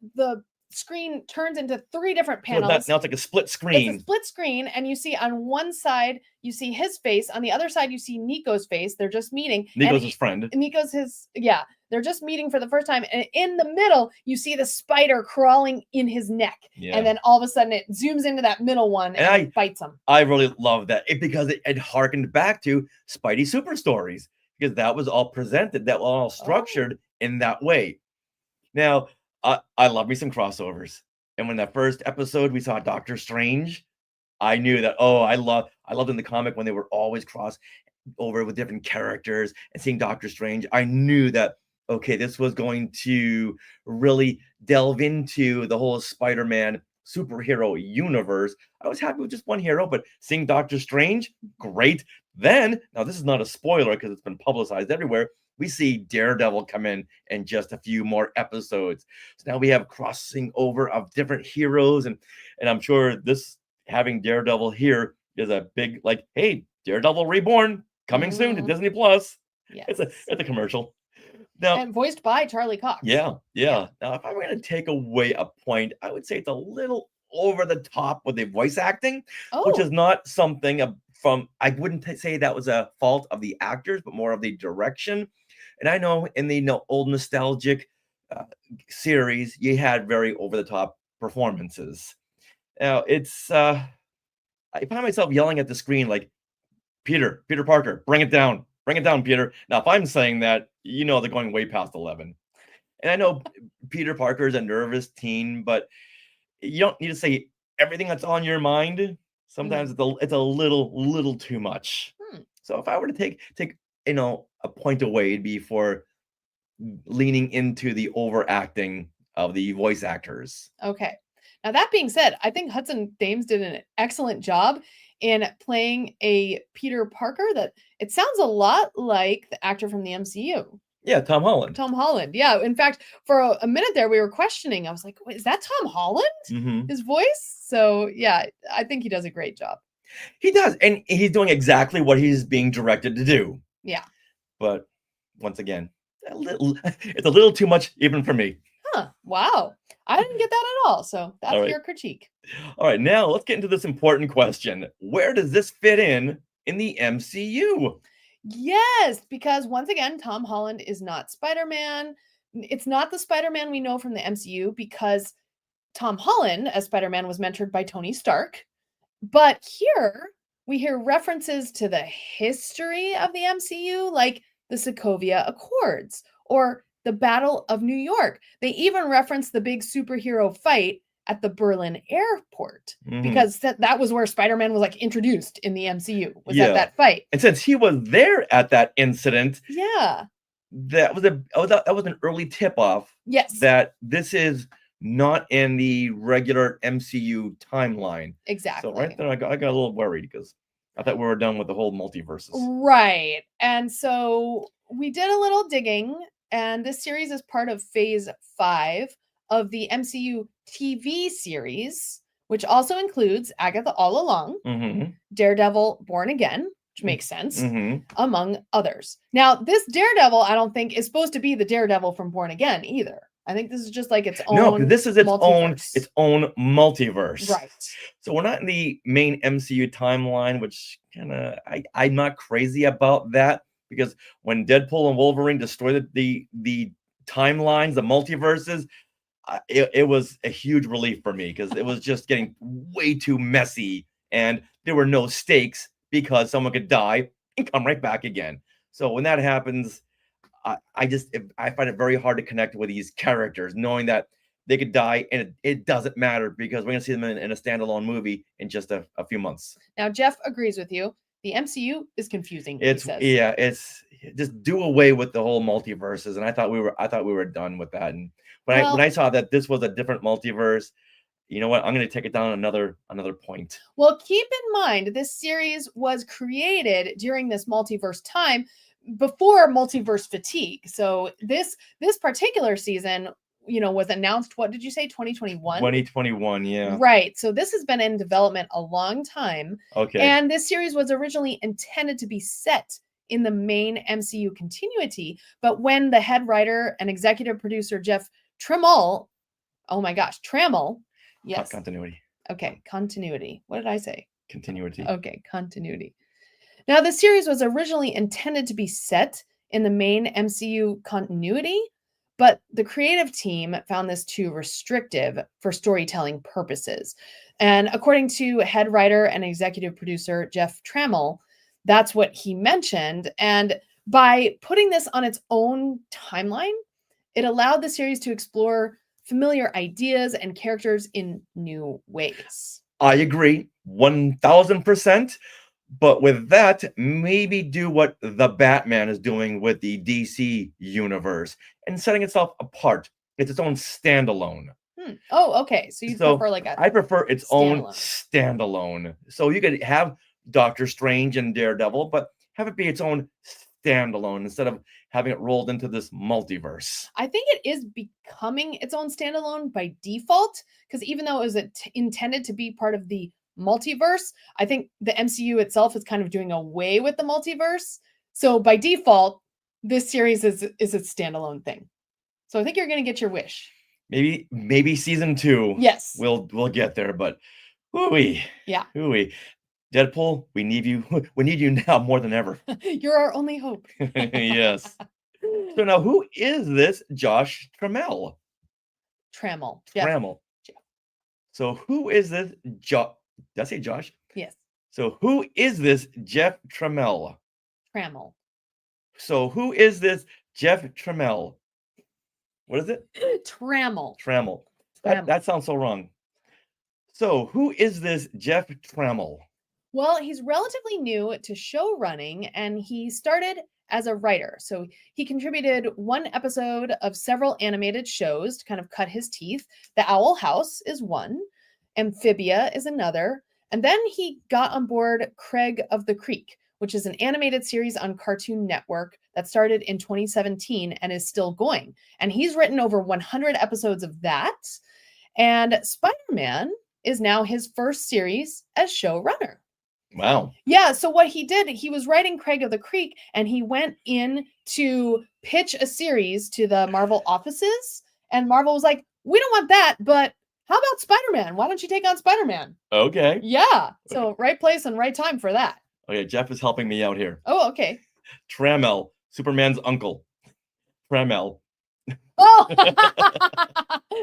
screen turns into 3 different panels. Now it's like a split screen. It's a split screen, and you see on one side you see his face, on the other side you see Nico's face. They're just meeting. Nico's his friend. They're just meeting for the first time, and in the middle you see the spider crawling in his neck, and then all of a sudden it zooms into that middle one and bites him. I really love that because it harkened back to Spidey Super Stories because that was all presented, that was all structured in that way. Now, I love me some crossovers. And when that first episode we saw Doctor Strange, I knew that, I loved in the comic when they were always cross over with different characters and seeing Doctor Strange. I knew that, okay, this was going to really delve into the whole Spider-Man superhero universe. I was happy with just one hero, but seeing Doctor Strange, great. Then, now this is not a spoiler because it's been publicized everywhere, we see Daredevil come in just a few more episodes. So now we have crossing over of different heroes, and I'm sure this having Daredevil here is a big hey, Daredevil Reborn coming soon to Disney Plus. Yes. It's a commercial. Now, and voiced by Charlie Cox. Yeah. Now, if I'm going to take away a point, I would say it's a little over the top with the voice acting, which is not something I wouldn't say that was a fault of the actors, but more of the direction. And I know in the old nostalgic series, you had very over-the-top performances. Now, it's I find myself yelling at the screen like, Peter Parker, bring it down, Peter. Now, if I'm saying that, they're going way past 11. And I know Peter Parker is a nervous teen, but you don't need to say everything that's on your mind. Sometimes it's a little too much. So if I were to take a point away, it'd be for leaning into the overacting of the voice actors. Okay. Now that being said, I think Hudson Thames did an excellent job in playing a Peter Parker that it sounds a lot like the actor from the MCU. Yeah, Tom Holland. Tom Holland. Yeah. In fact, for a minute there, we were questioning. I was like, "Wait, is that Tom Holland? Hmm. His voice?" So yeah, I think he does a great job. He does, and he's doing exactly what he's being directed to do. Yeah. But once again, it's a little too much even for me. Huh. Wow. I didn't get that at all. So that's All right. your critique. All right, now let's get into this important question. Where does this fit in the MCU? Yes, because once again, Tom Holland is not Spider-Man. It's not the Spider-Man we know from the MCU because Tom Holland as Spider-Man was mentored by Tony Stark. But here we hear references to the history of the MCU, like the Sokovia Accords or the Battle of New York. They even reference the big superhero fight at the Berlin airport Mhm. because that was where Spider-Man was like introduced in the MCU, was Yeah. at that fight. And since he was there at that incident, Yeah. that was an early tip off Yes. that this is not in the regular MCU timeline. Exactly. So right there, I got a little worried because I thought we were done with the whole multiverses. Right. And so we did a little digging, and this series is part of phase 5 of the MCU TV series, which also includes Agatha All Along, Hmm. Daredevil Born Again, which makes sense, Hmm. among others. Now, this Daredevil, I don't think is supposed to be the Daredevil from Born Again either. I think this is just like its own. No, 'cause this is its multiverse. own multiverse. Right. So we're not in the main MCU timeline, which kind of I'm not crazy about that because when Deadpool and Wolverine destroyed the timelines, the multiverses, it was a huge relief for me because it was just getting way too messy and there were no stakes because someone could die and come right back again. So when that happens, I find it very hard to connect with these characters, knowing that they could die and it doesn't matter because we're gonna see them in a standalone movie in just a few months. Now, Jeff agrees with you. The MCU is confusing. It's he says. it's just do away with the whole multiverses, and I thought we were done with that. And when I saw that this was a different multiverse, you know what? I'm gonna take it down another point. Well, keep in mind this series was created during this multiverse time before multiverse fatigue. So this particular season, was announced, what did you say, 2021? 2021, yeah. Right. So this has been in development a long time. Okay. And this series was originally intended to be set in the main MCU continuity, but when the head writer and executive producer Jeff Trammell, yes. Continuity. Okay, continuity. What did I say? Continuity. Okay, continuity. Now, the series was originally intended to be set in the main MCU continuity, but the creative team found this too restrictive for storytelling purposes. And according to head writer and executive producer Jeff Trammell, that's what he mentioned. And by putting this on its own timeline, it allowed the series to explore familiar ideas and characters in new ways. I agree 1000%. But with that, maybe do what the Batman is doing with the DC universe and setting itself apart. It's its own standalone. Oh, okay. So you prefer like a I prefer its own standalone. standalone. So you could have Doctor Strange and Daredevil, but have it be its own standalone instead of having it rolled into this multiverse. I think it is becoming its own standalone by default, because even though it was intended to be part of the multiverse, I think the MCU itself is kind of doing away with the multiverse. So by default, this series is a standalone thing. So I think you're going to get your wish. Maybe season 2. Yes. We'll get there, but hooey. Yeah. Hooey. Deadpool, we need you. We need you now more than ever. You're our only hope. Yes. So now who is this Josh Trammell? Trammell. Trammell. Yeah. So who is this Did I say Josh? Yes. So who is this Jeff Trammell? Trammell. So who is this Jeff Trammell? What is it? Trammell. Trammell. That sounds so wrong. So who is this Jeff Trammell? Well, he's relatively new to show running, and he started as a writer. So he contributed one episode of several animated shows to kind of cut his teeth. The Owl House is one, Amphibia is another, and then he got on board Craig of the Creek, which is an animated series on Cartoon Network that started in 2017 and is still going. And he's written over 100 episodes of that. And Spider-Man is now his first series as showrunner. Wow. Yeah, so what he did, he was writing Craig of the Creek, and he went in to pitch a series to the Marvel offices, and Marvel was like, we don't want that, but how about Spider-Man? Why don't you take on Spider-Man? Okay. Yeah, so right place and right time for that. Okay, Jeff is helping me out here. Oh, okay. Tramel, Superman's uncle. Tramel. Oh,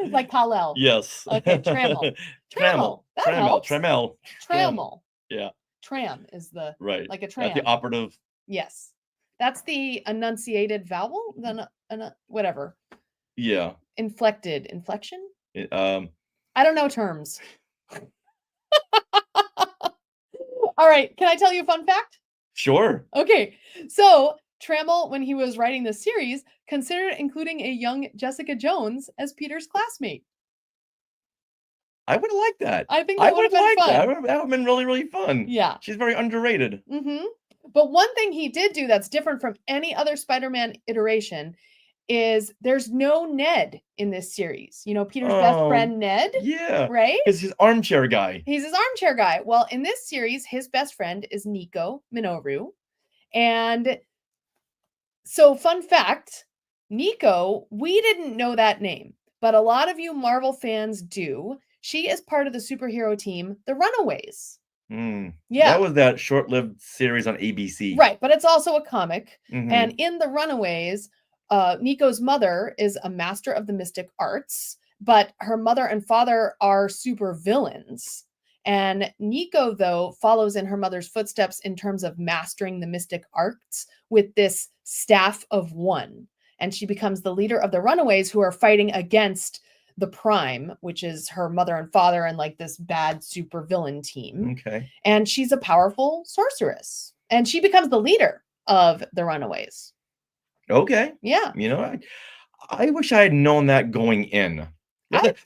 like Kal-El. Yes. Okay, Tramel. Trammel. That helps. Tramel. Trammel. Yeah. Tram is the, Right. like a That's tram. the operative. Yes. That's the enunciated vowel, whatever. Yeah. Inflection? It, I don't know terms. All right. Can I tell you a fun fact? sure. Okay. So Trammell, when he was writing this series, considered including a young Jessica Jones as Peter's classmate. I would have liked that. I think I that would would have have been liked that. fun. That would have been really, really fun. Yeah. She's very underrated. But one thing he did do that's different from any other Spider-Man iteration is there's no Ned in this series. You know, Peter's best Oh, friend Ned, Yeah. right? It's his armchair guy. He's his armchair guy. Well, in this series, his best friend is Nico Minoru. And so, fun fact, Nico, we didn't know that name, but a lot of you Marvel fans do. She is part of the superhero team, The Runaways. Hmm. Yeah. That was that short-lived series on ABC. Right, but it's also a comic. Mhm. And in The Runaways, Nico's mother is a master of the mystic arts, but her mother and father are super villains. And Nico, though, follows in her mother's footsteps in terms of mastering the mystic arts with this staff of one. And she becomes the leader of the Runaways, who are fighting against the Prime, which is her mother and father and like this bad super villain team. Okay. And she's a powerful sorceress. And she becomes the leader of the Runaways. Okay. Yeah. You know, I wish I had known that going in.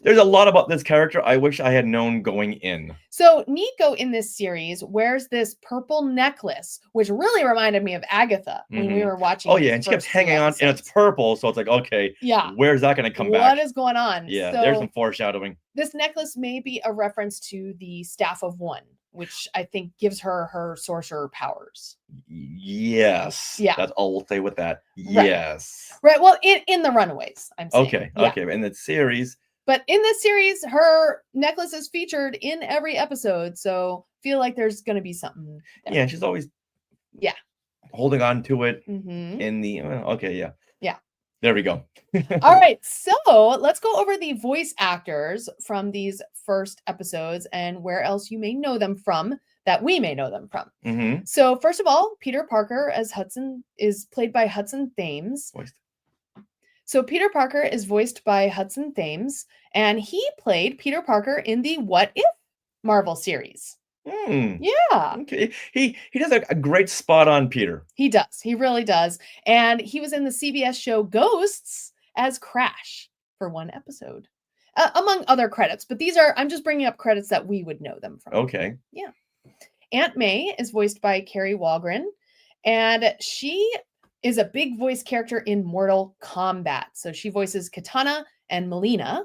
There's a lot about this character I wish I had known going in. So Nico in this series wears this purple necklace, which really reminded me of Agatha when we were watching. Oh yeah, and she kept hanging on, and it's purple, so it's like, okay, yeah, where's that going to come back? What is going on? Yeah, so there's some foreshadowing. This necklace may be a reference to the Staff of One, which I think gives her sorcerer powers. Yes. Yeah. That's all we'll say with that. Right. Yes. Right. Well, in the Runaways, I'm saying. Okay. Yeah. Okay. In the series. But in this series, her necklace is featured in every episode, so feel like there's going to be something there. Yeah, she's always yeah holding on to it mm-hmm. in the okay, yeah. Yeah. There we go. All right, so let's go over the voice actors from these first episodes and where else you may know them from that we may know them from. Mm-hmm. So first of all, Peter Parker as Hudson is played by Hudson Thames. So Peter Parker is voiced by Hudson Thames, and he played Peter Parker in the What If Marvel series. Yeah. Okay. He does a great spot on Peter. He does. He really does. And he was in the CBS show Ghosts as Crash for one episode, among other credits. But I'm just bringing up credits that we would know them from. Okay. Yeah. Aunt May is voiced by Carrie Walgren, and she is a big voice character in Mortal Kombat. So she voices Katana and Melina,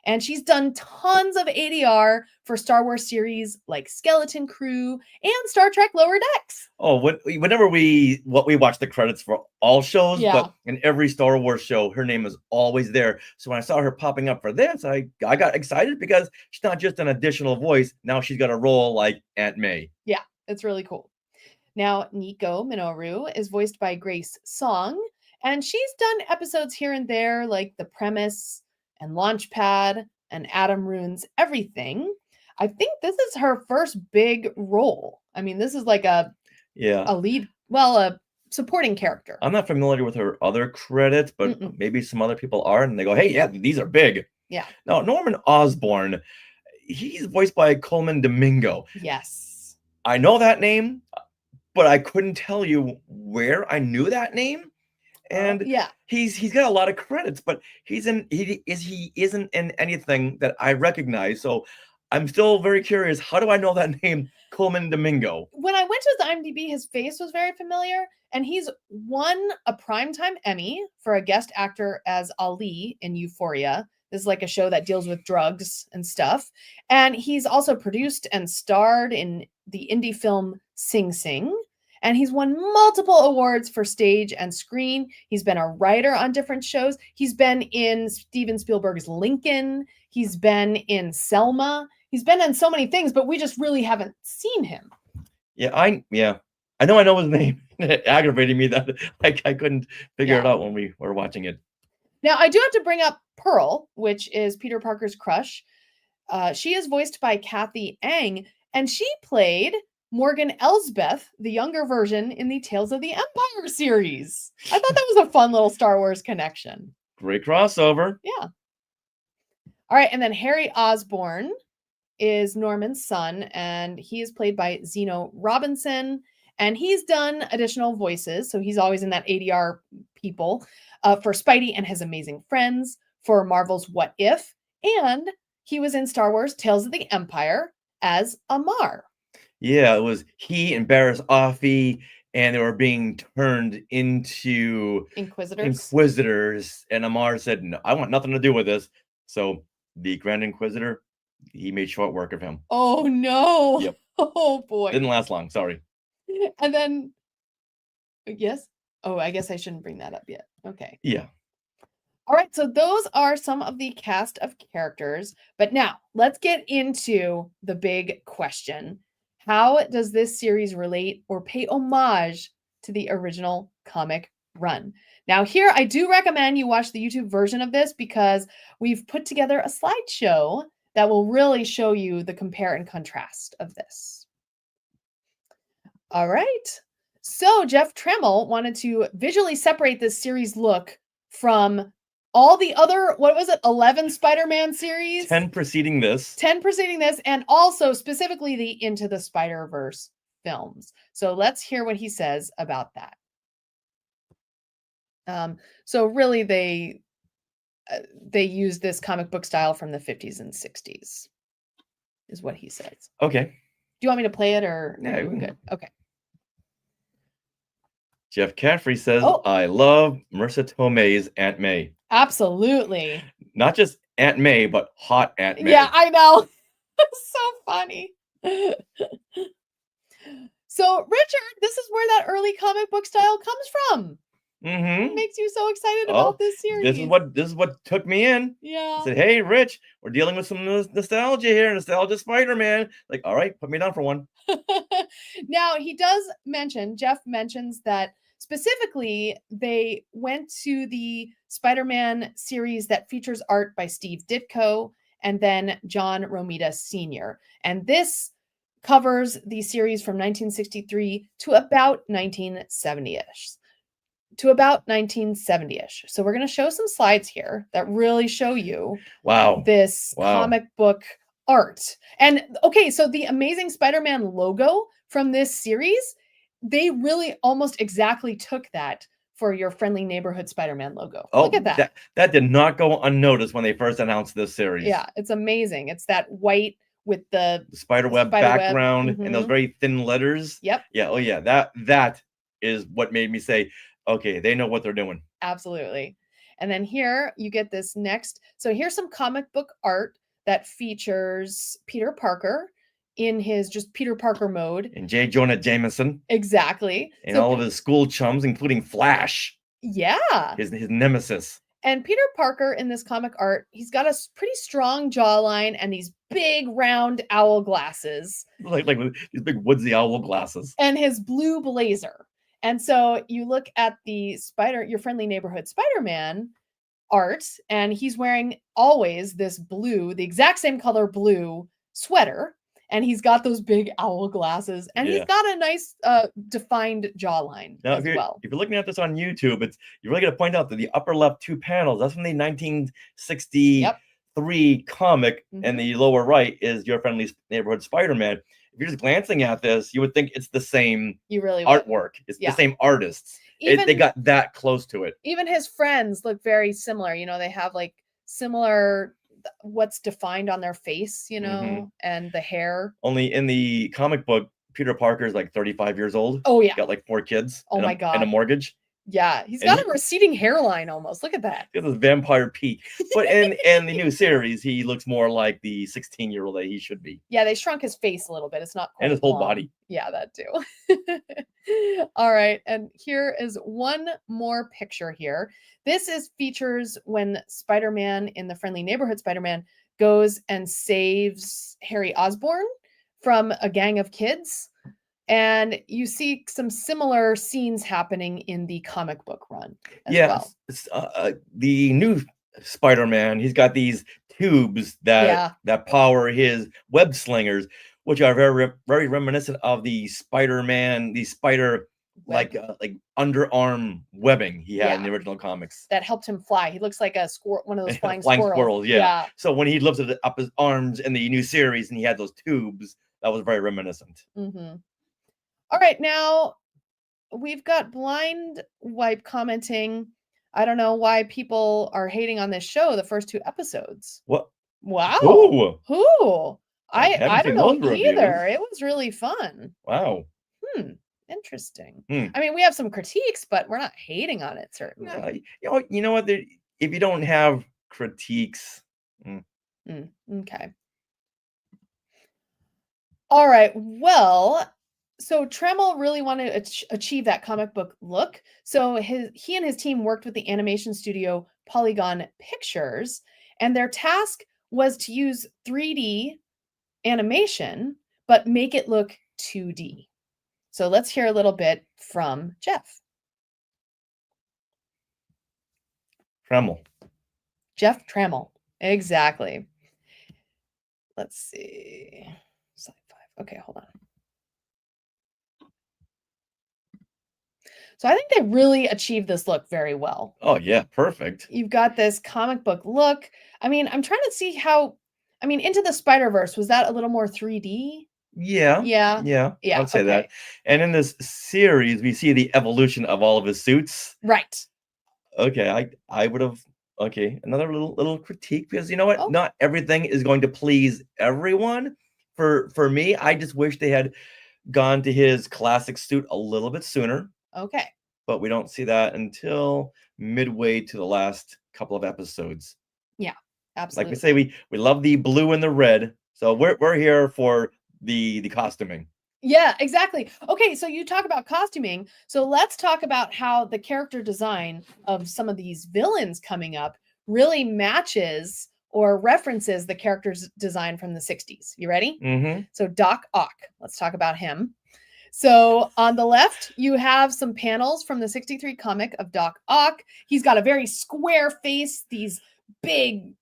and she's done tons of ADR for Star Wars series like Skeleton Crew and Star Trek Lower Decks. Oh, whenever we watch the credits for all shows, but in every Star Wars show, her name is always there. So when I saw her popping up for this, I got excited because she's not just an additional voice. Now she's got a role like Aunt May. Yeah, it's really cool. Now, Nico Minoru is voiced by Grace Song, and she's done episodes here and there like The Premise and Launchpad and Adam Ruins Everything. I think this is her first big role. I mean, this is like a lead, a supporting character. I'm not familiar with her other credits, but maybe some other people are, and they go, hey, yeah, these are big. Yeah. Now, Norman Osborn, he's voiced by Coleman Domingo. Yes. I know that name, but I couldn't tell you where I knew that name. And he's got a lot of credits, but he isn't in anything that I recognize. So I'm still very curious. How do I know that name, Coleman Domingo? When I went to his IMDb, his face was very familiar, And he's won a Primetime Emmy for a guest actor as Ali in Euphoria. This is like a show that deals with drugs and stuff. And he's also produced and starred in the indie film Sing Sing. And he's won multiple awards for stage and screen. He's been a writer on different shows. He's been in Steven Spielberg's Lincoln. He's been in Selma. He's been in so many things, but we just really haven't seen him. Yeah, I know his name. It aggravated me that I couldn't figure it out when we were watching it. Now, I do have to bring up Pearl, which is Peter Parker's crush. She is voiced by Kathy Ang, and she played Morgan Elsbeth, the younger version, in the Tales of the Empire series. I thought that was a fun little Star Wars connection. Great crossover. Yeah. All right, and then Harry Osborn is Norman's son, and he is played by Zeno Robinson, and he's done additional voices, so he's always in that ADR people for Spidey and His Amazing Friends, for Marvel's What If, and he was in Star Wars Tales of the Empire as Amar. Yeah, it was he and Barriss Offee, and they were being turned into Inquisitors, and Amar said, "No, I want nothing to do with this." So the Grand Inquisitor, he made short work of him. Oh no! Yep. Oh boy! Didn't last long. Sorry. And then, yes. Oh, I guess I shouldn't bring that up yet. Okay. Yeah. All right. So those are some of the cast of characters. But now let's get into the big question. How does this series relate or pay homage to the original comic run? Now, here I do recommend you watch the YouTube version of this because we've put together a slideshow that will really show you the compare and contrast of this. All right. So Jeff Trammell wanted to visually separate this series look from all the other, 11 Spider-Man series? 10 preceding this. 10 preceding this, and also specifically the Into the Spider-Verse films. So let's hear what he says about that. So really they use this comic book style from the 50s and 60s, is what he says. Okay. Do you want me to play it or? Yeah, we're good. Okay. Jeff Caffrey says, I love Marissa Tomei's Aunt May. Absolutely. Not just Aunt May, but hot Aunt May. Yeah, I know. It's so funny. So, Richard, this is where that early comic book style comes from. Mm-hmm. What makes you so excited about this series? This is what took me in. Yeah. I said, hey, Rich, we're dealing with some nostalgia here. Nostalgia Spider-Man. Like, all right, put me down for one. Now, he does mention, Jeff mentions that specifically they went to the Spider-Man series that features art by Steve Ditko and then John Romita Sr. And this covers the series from 1963 to about 1970-ish. So we're going to show some slides here that really show you this comic book art. And okay, so the Amazing Spider-Man logo from this series, they really almost exactly took that for your Friendly Neighborhood Spider-Man logo. Look at that. That did not go unnoticed when they first announced this series. Yeah, it's amazing. It's that white with the spiderweb background mm-hmm. and those very thin letters. Yep. Yeah. Oh yeah. That is what made me say, okay, they know what they're doing. Absolutely. And then here you get this next. So here's some comic book art that features Peter Parker in his just Peter Parker mode. And J. Jonah Jameson. Exactly. And all of his school chums, including Flash. Yeah. His nemesis. And Peter Parker in this comic art, he's got a pretty strong jawline and these big round owl glasses. Like these big woodsy owl glasses. And his blue blazer. And so you look at the your Friendly Neighborhood Spider-Man art, and he's wearing always this blue, the exact same color blue sweater. And he's got those big owl glasses, and he's got a nice defined jawline as well. If you're looking at this on YouTube, you're really going to point out that the upper left two panels, that's from the 1963 comic, and the lower right is Your Friendly Neighborhood Spider-Man. If you're just glancing at this, you would think it's the same artwork. It's the same artists. They got that close to it. Even his friends look very similar. You know, they have like similar what's defined on their face, you know, and the hair. Only in the comic book, Peter Parker's like 35 years old. Oh yeah. Got like 4 kids. Oh and my and God. a mortgage. Yeah. He's And got he- a receding hairline almost. Look at that. He has this vampire Pete. But in the new series, he looks more like the 16-year-old that he should be. Yeah, they shrunk his face a little bit. It's not quite And his whole long. body. Yeah, that too. All right, and here is one more picture here. This is features when Spider-Man in the Friendly Neighborhood Spider-Man goes and saves Harry Osborn from a gang of kids. And you see some similar scenes happening in the comic book run as well. The new Spider-Man, he's got these tubes that power his web slingers, which are very reminiscent of the Spider-Man, the spider like underarm webbing he had in the original comics. That helped him fly. He looks like a squirrel, one of those flying squirrels. Yeah. So when he lifted up his arms in the new series and he had those tubes, that was very reminiscent. Mm-hmm. All right, now we've got Blind Wipe commenting. I don't know why people are hating on this show, the first 2 episodes. What? Wow. Who? I don't know either. It was really fun. Wow. Interesting. I mean, we have some critiques, but we're not hating on it, certainly. You know what? If you don't have critiques. Okay. All right. Well, so Trammell really wanted to achieve that comic book look. So he and his team worked with the animation studio Polygon Pictures, and their task was to use 3D animation, but make it look 2D. So let's hear a little bit from Jeff. Trammell. Jeff Trammell. Exactly. Let's see. Slide 5. Okay, hold on. So I think they really achieved this look very well. Oh, yeah. Perfect. You've got this comic book look. I mean, I'm trying to see how, Into the Spider-Verse, was that a little more 3D? Yeah. I'd say that. And in this series, we see the evolution of all of his suits. Right. Okay, I would have. Okay, another little critique, because you know what? Not everything is going to please everyone. For me, I just wish they had gone to his classic suit a little bit sooner. Okay. But we don't see that until midway to the last couple of episodes. Yeah, absolutely. Like we say, we love the blue and the red, so we're here for the costuming. Yeah, exactly. Okay, so you talk about costuming. So let's talk about how the character design of some of these villains coming up really matches or references the character's design from the 60s. You ready? Mm-hmm. So Doc Ock, let's talk about him. So on the left, you have some panels from the 63 comic of Doc Ock. He's got a very square face, these big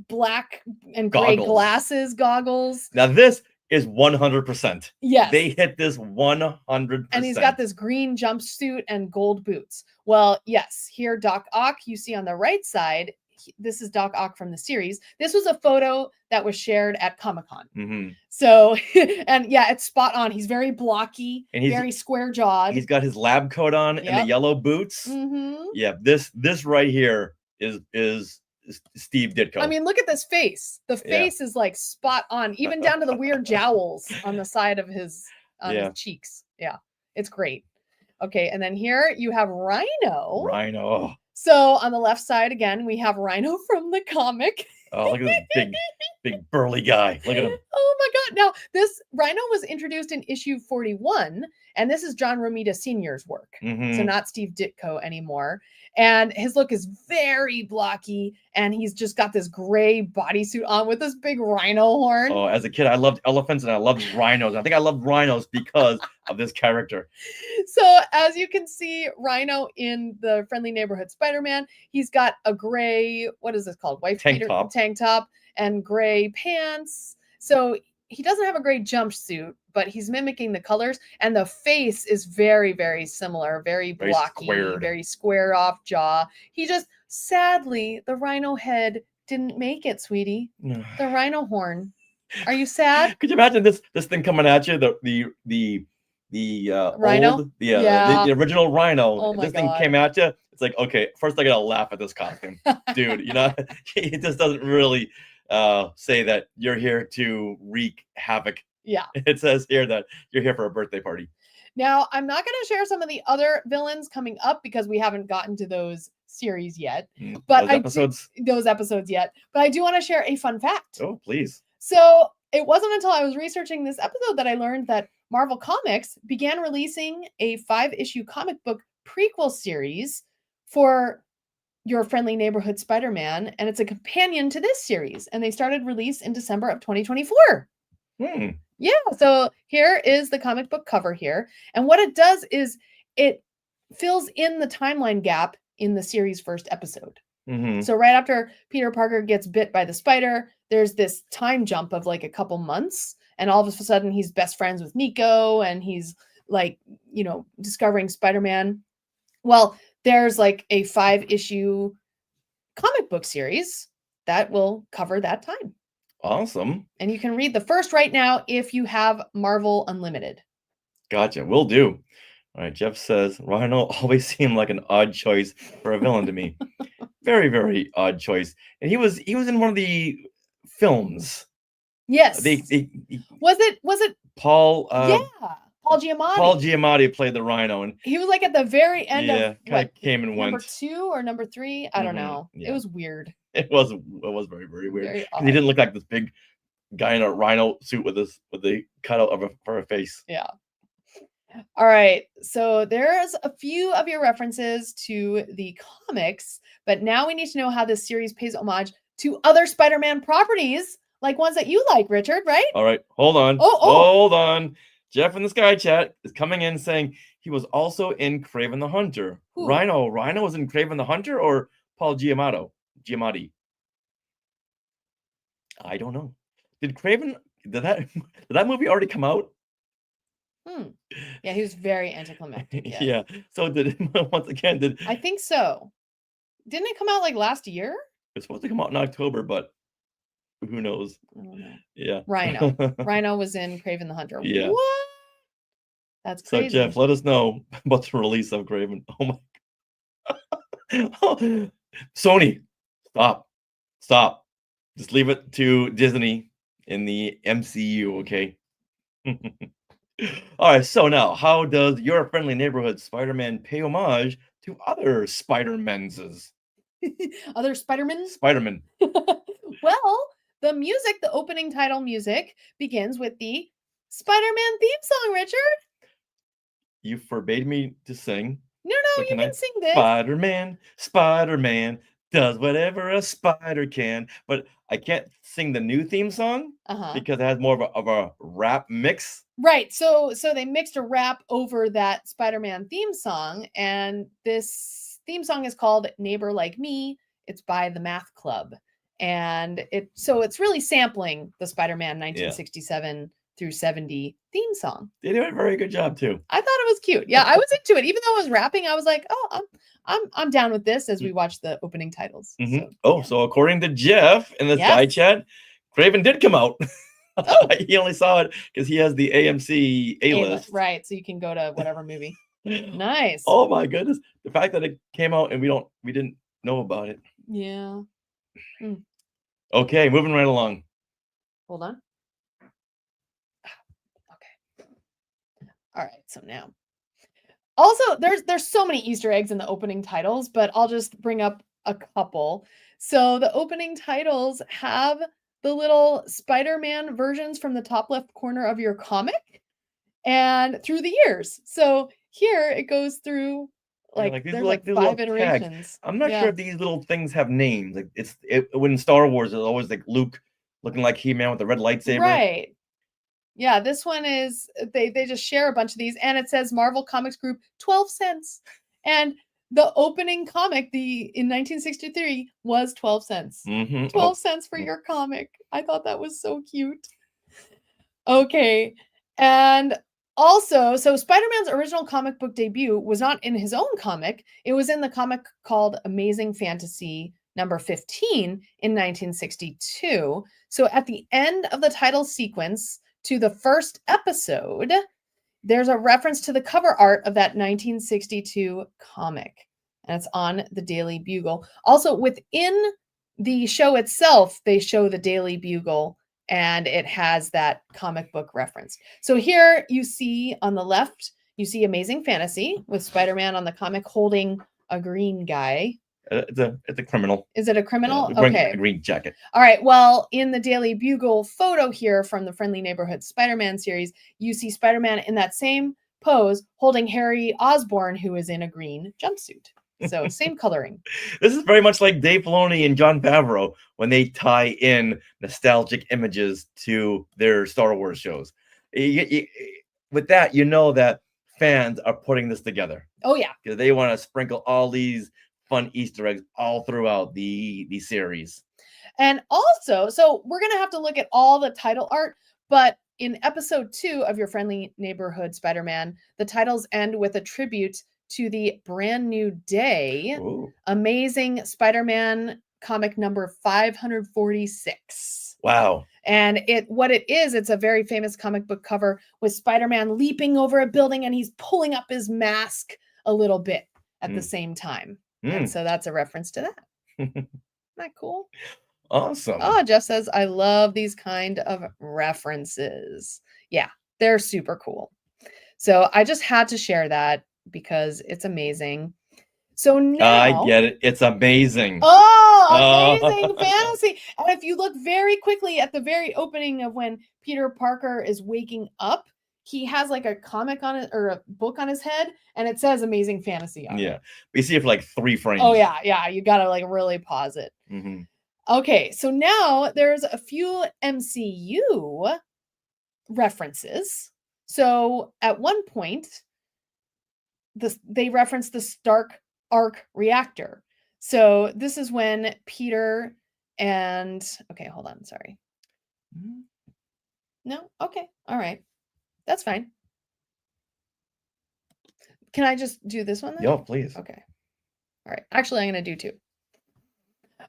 black and gray goggles. Now this is 100%. Yes. They hit this 100%. And he's got this green jumpsuit and gold boots. Well, yes, here Doc Ock, you see on the right side, this is Doc Ock from the series. This was a photo that was shared at Comic-Con. Mm-hmm. So, and yeah, it's spot on. He's very blocky, and he's very square-jawed. He's got his lab coat on and the yellow boots. Mm-hmm. Yeah, this right here is Steve Ditko. I mean, look at this face. The face is like spot on, even down to the weird jowls on the side of his cheeks. Yeah, it's great. Okay, and then here you have Rhino. Rhino. So on the left side, again, we have Rhino from the comic. Oh, look at this big burly guy. Look at him. Oh my God. Now, this Rhino was introduced in issue 41, and this is John Romita Sr.'s work. Mm-hmm. So not Steve Ditko anymore. And his look is very blocky, and he's just got this gray bodysuit on with this big rhino horn. Oh, as a kid, I loved elephants and I loved rhinos. I think I loved rhinos because of this character. So as you can see, Rhino in the Friendly Neighborhood Spider-Man, he's got a gray, what is this called? Tank top and gray pants. So he doesn't have a gray jumpsuit, but he's mimicking the colors, and the face is very, very similar, very blocky, very square off jaw. He just, sadly, the rhino head didn't make it, sweetie. The rhino horn. Are you sad? Could you imagine this thing coming at you? The rhino? The original rhino. Oh my this thing came at you. It's like, okay, first I gotta laugh at this costume, dude. You know, it just doesn't really say that you're here to wreak havoc Yeah. It says here that you're here for a birthday party. Now, I'm not going to share some of the other villains coming up because we haven't gotten to those series yet. But Those I episodes. those episodes yet. But I do want to share a fun fact. Oh, please. So it wasn't until I was researching this episode that I learned that Marvel Comics began releasing a 5-issue comic book prequel series for Your Friendly Neighborhood Spider-Man, and it's a companion to this series. And they started release in December of 2024. Hmm. Yeah, so here is the comic book cover here. And what it does is it fills in the timeline gap in the series' first episode. Mhm. So right after Peter Parker gets bit by the spider, there's this time jump of like a couple months, and all of a sudden he's best friends with Nico, and he's like, discovering Spider-Man. Well, there's like a 5-issue comic book series that will cover that time. Awesome. And you can read the first right now if you have Marvel Unlimited. Gotcha. Will do. All right. Jeff says Rhino always seemed like an odd choice for a villain to me. Very, very odd choice. And he was in one of the films. Yes. Was it Paul yeah. Paul Giamatti. Paul Giamatti played the Rhino, and he was like at the very end of kind of came and number went. 2 or number 3. I don't know. Yeah. It was weird. It was very, very weird. Very 'Cause he didn't look like this big guy in a rhino suit with the cutout for a face. Yeah. All right. So there's a few of your references to the comics, but now we need to know how this series pays homage to other Spider-Man properties, like ones that you like, Richard, right? All right, hold on. Oh. Hold on. Jeff in the Sky Chat is coming in saying he was also in Kraven the Hunter. Who? Rhino was in Kraven the Hunter, or Paul Giamatti? I don't know. Did that movie already come out? Yeah, he was very anticlimactic. Yes. Yeah. So once again, I think so. Didn't it come out like last year? it's supposed to come out in October, but who knows? I don't know. Yeah. Rhino was in Kraven the Hunter. Yeah. What? That's So crazy. Jeff, let us know about the release of Kraven. Oh my. Sony, stop. Just leave it to Disney in the MCU, okay? All right, so now, how does Your Friendly Neighborhood Spider-Man pay homage to other Spider-Mans? Other Spider-Man? Spider-Man. Well, the opening title music begins with the Spider-Man theme song, Richard. You forbade me to sing. No, So you can I- can sing this. Spider-Man does whatever a spider can, but I can't sing the new theme song Uh-huh. because it has more of a rap mix. Right. So they mixed a rap over that Spider-Man theme song, and this theme song is called Neighbor Like Me. It's by the Math Club. And it's really sampling the Spider-Man 1967 through 70 theme song. They do a very good job too. I thought it was cute. Yeah, I was into it. Even though I was rapping, I was like, "Oh, I'm down with this." As we watched the opening titles. Mhm. So, So according to Jeff in the Yes. Sky Chat, Kraven did come out. Oh. He only saw it because he has the AMC A-list. right. So you can go to whatever movie. Nice. Oh my goodness! The fact that it came out and we didn't know about it. Yeah. Okay, moving right along. Hold on. Okay. All right. So now, also there's so many Easter eggs in the opening titles, but I'll just bring up a couple. So the opening titles have the little Spider-Man versions from the top left corner of your comic and through the years. So here it goes through like these there's little- like these little 5 tags. iterations. I'm not Yeah. sure if these little things have names. Like when Star Wars, it's always like Luke looking like He-Man with the red lightsaber. Right. Yeah, this one is they just share a bunch of these, and it says Marvel Comics Group 12 cents. And the opening comic in 1963 was 12 cents. Mm-hmm. 12 cents for your comic. I thought that was so cute. Okay. And also, so Spider-Man's original comic book debut was not in his own comic. It was in the comic called Amazing Fantasy number 15 in 1962. So at the end of the title sequence to the first episode, there's a reference to the cover art of that 1962 comic. And it's on the Daily Bugle. Also, within the show itself, they show the Daily Bugle and it has that comic book reference. So here you see on the left, you see Amazing Fantasy with Spider-Man on the comic holding a green guy. It's a criminal. Is it a criminal? Wearing Okay. a green jacket. All right. Well, in the Daily Bugle photo here from the Friendly Neighborhood Spider-Man series, you see Spider-Man in that same pose holding Harry Osborn, who is in a green jumpsuit. So same coloring. This is very much like Dave Filoni and Jon Favreau when they tie in nostalgic images to their Star Wars shows. With that, you know that fans are putting this together Oh, yeah. because they want to sprinkle all these fun Easter eggs all throughout the series. And also, so we're going to have to look at all the title art, but in episode 2 of Your Friendly Neighborhood Spider-Man, the titles end with a tribute to the Brand New Day, Ooh. Amazing Spider-Man comic number 546. Wow. And it's a very famous comic book cover with Spider-Man leaping over a building and he's pulling up his mask a little bit at the same time. And so that's a reference to that. Isn't that cool? Awesome. Oh, Jeff says, I love these kind of references. Yeah, they're super cool. So I just had to share that because it's amazing. So now I get it. It's amazing. Oh, Amazing Fantasy. And if you look very quickly at the very opening of when Peter Parker is waking up, he has like a comic on it or a book on his head and it says Amazing Fantasy on Yeah. it. We see it for like 3 frames. Oh, yeah. Yeah. You got to like really pause it. Mm-hmm. Okay. So now there's a few MCU references. So at one point, they reference the Stark arc reactor. So this is when Peter and okay, hold on, sorry. No, okay, all right, that's fine. Can I just do this one then? Yo, please. Okay, all right. Actually, I'm gonna do 2.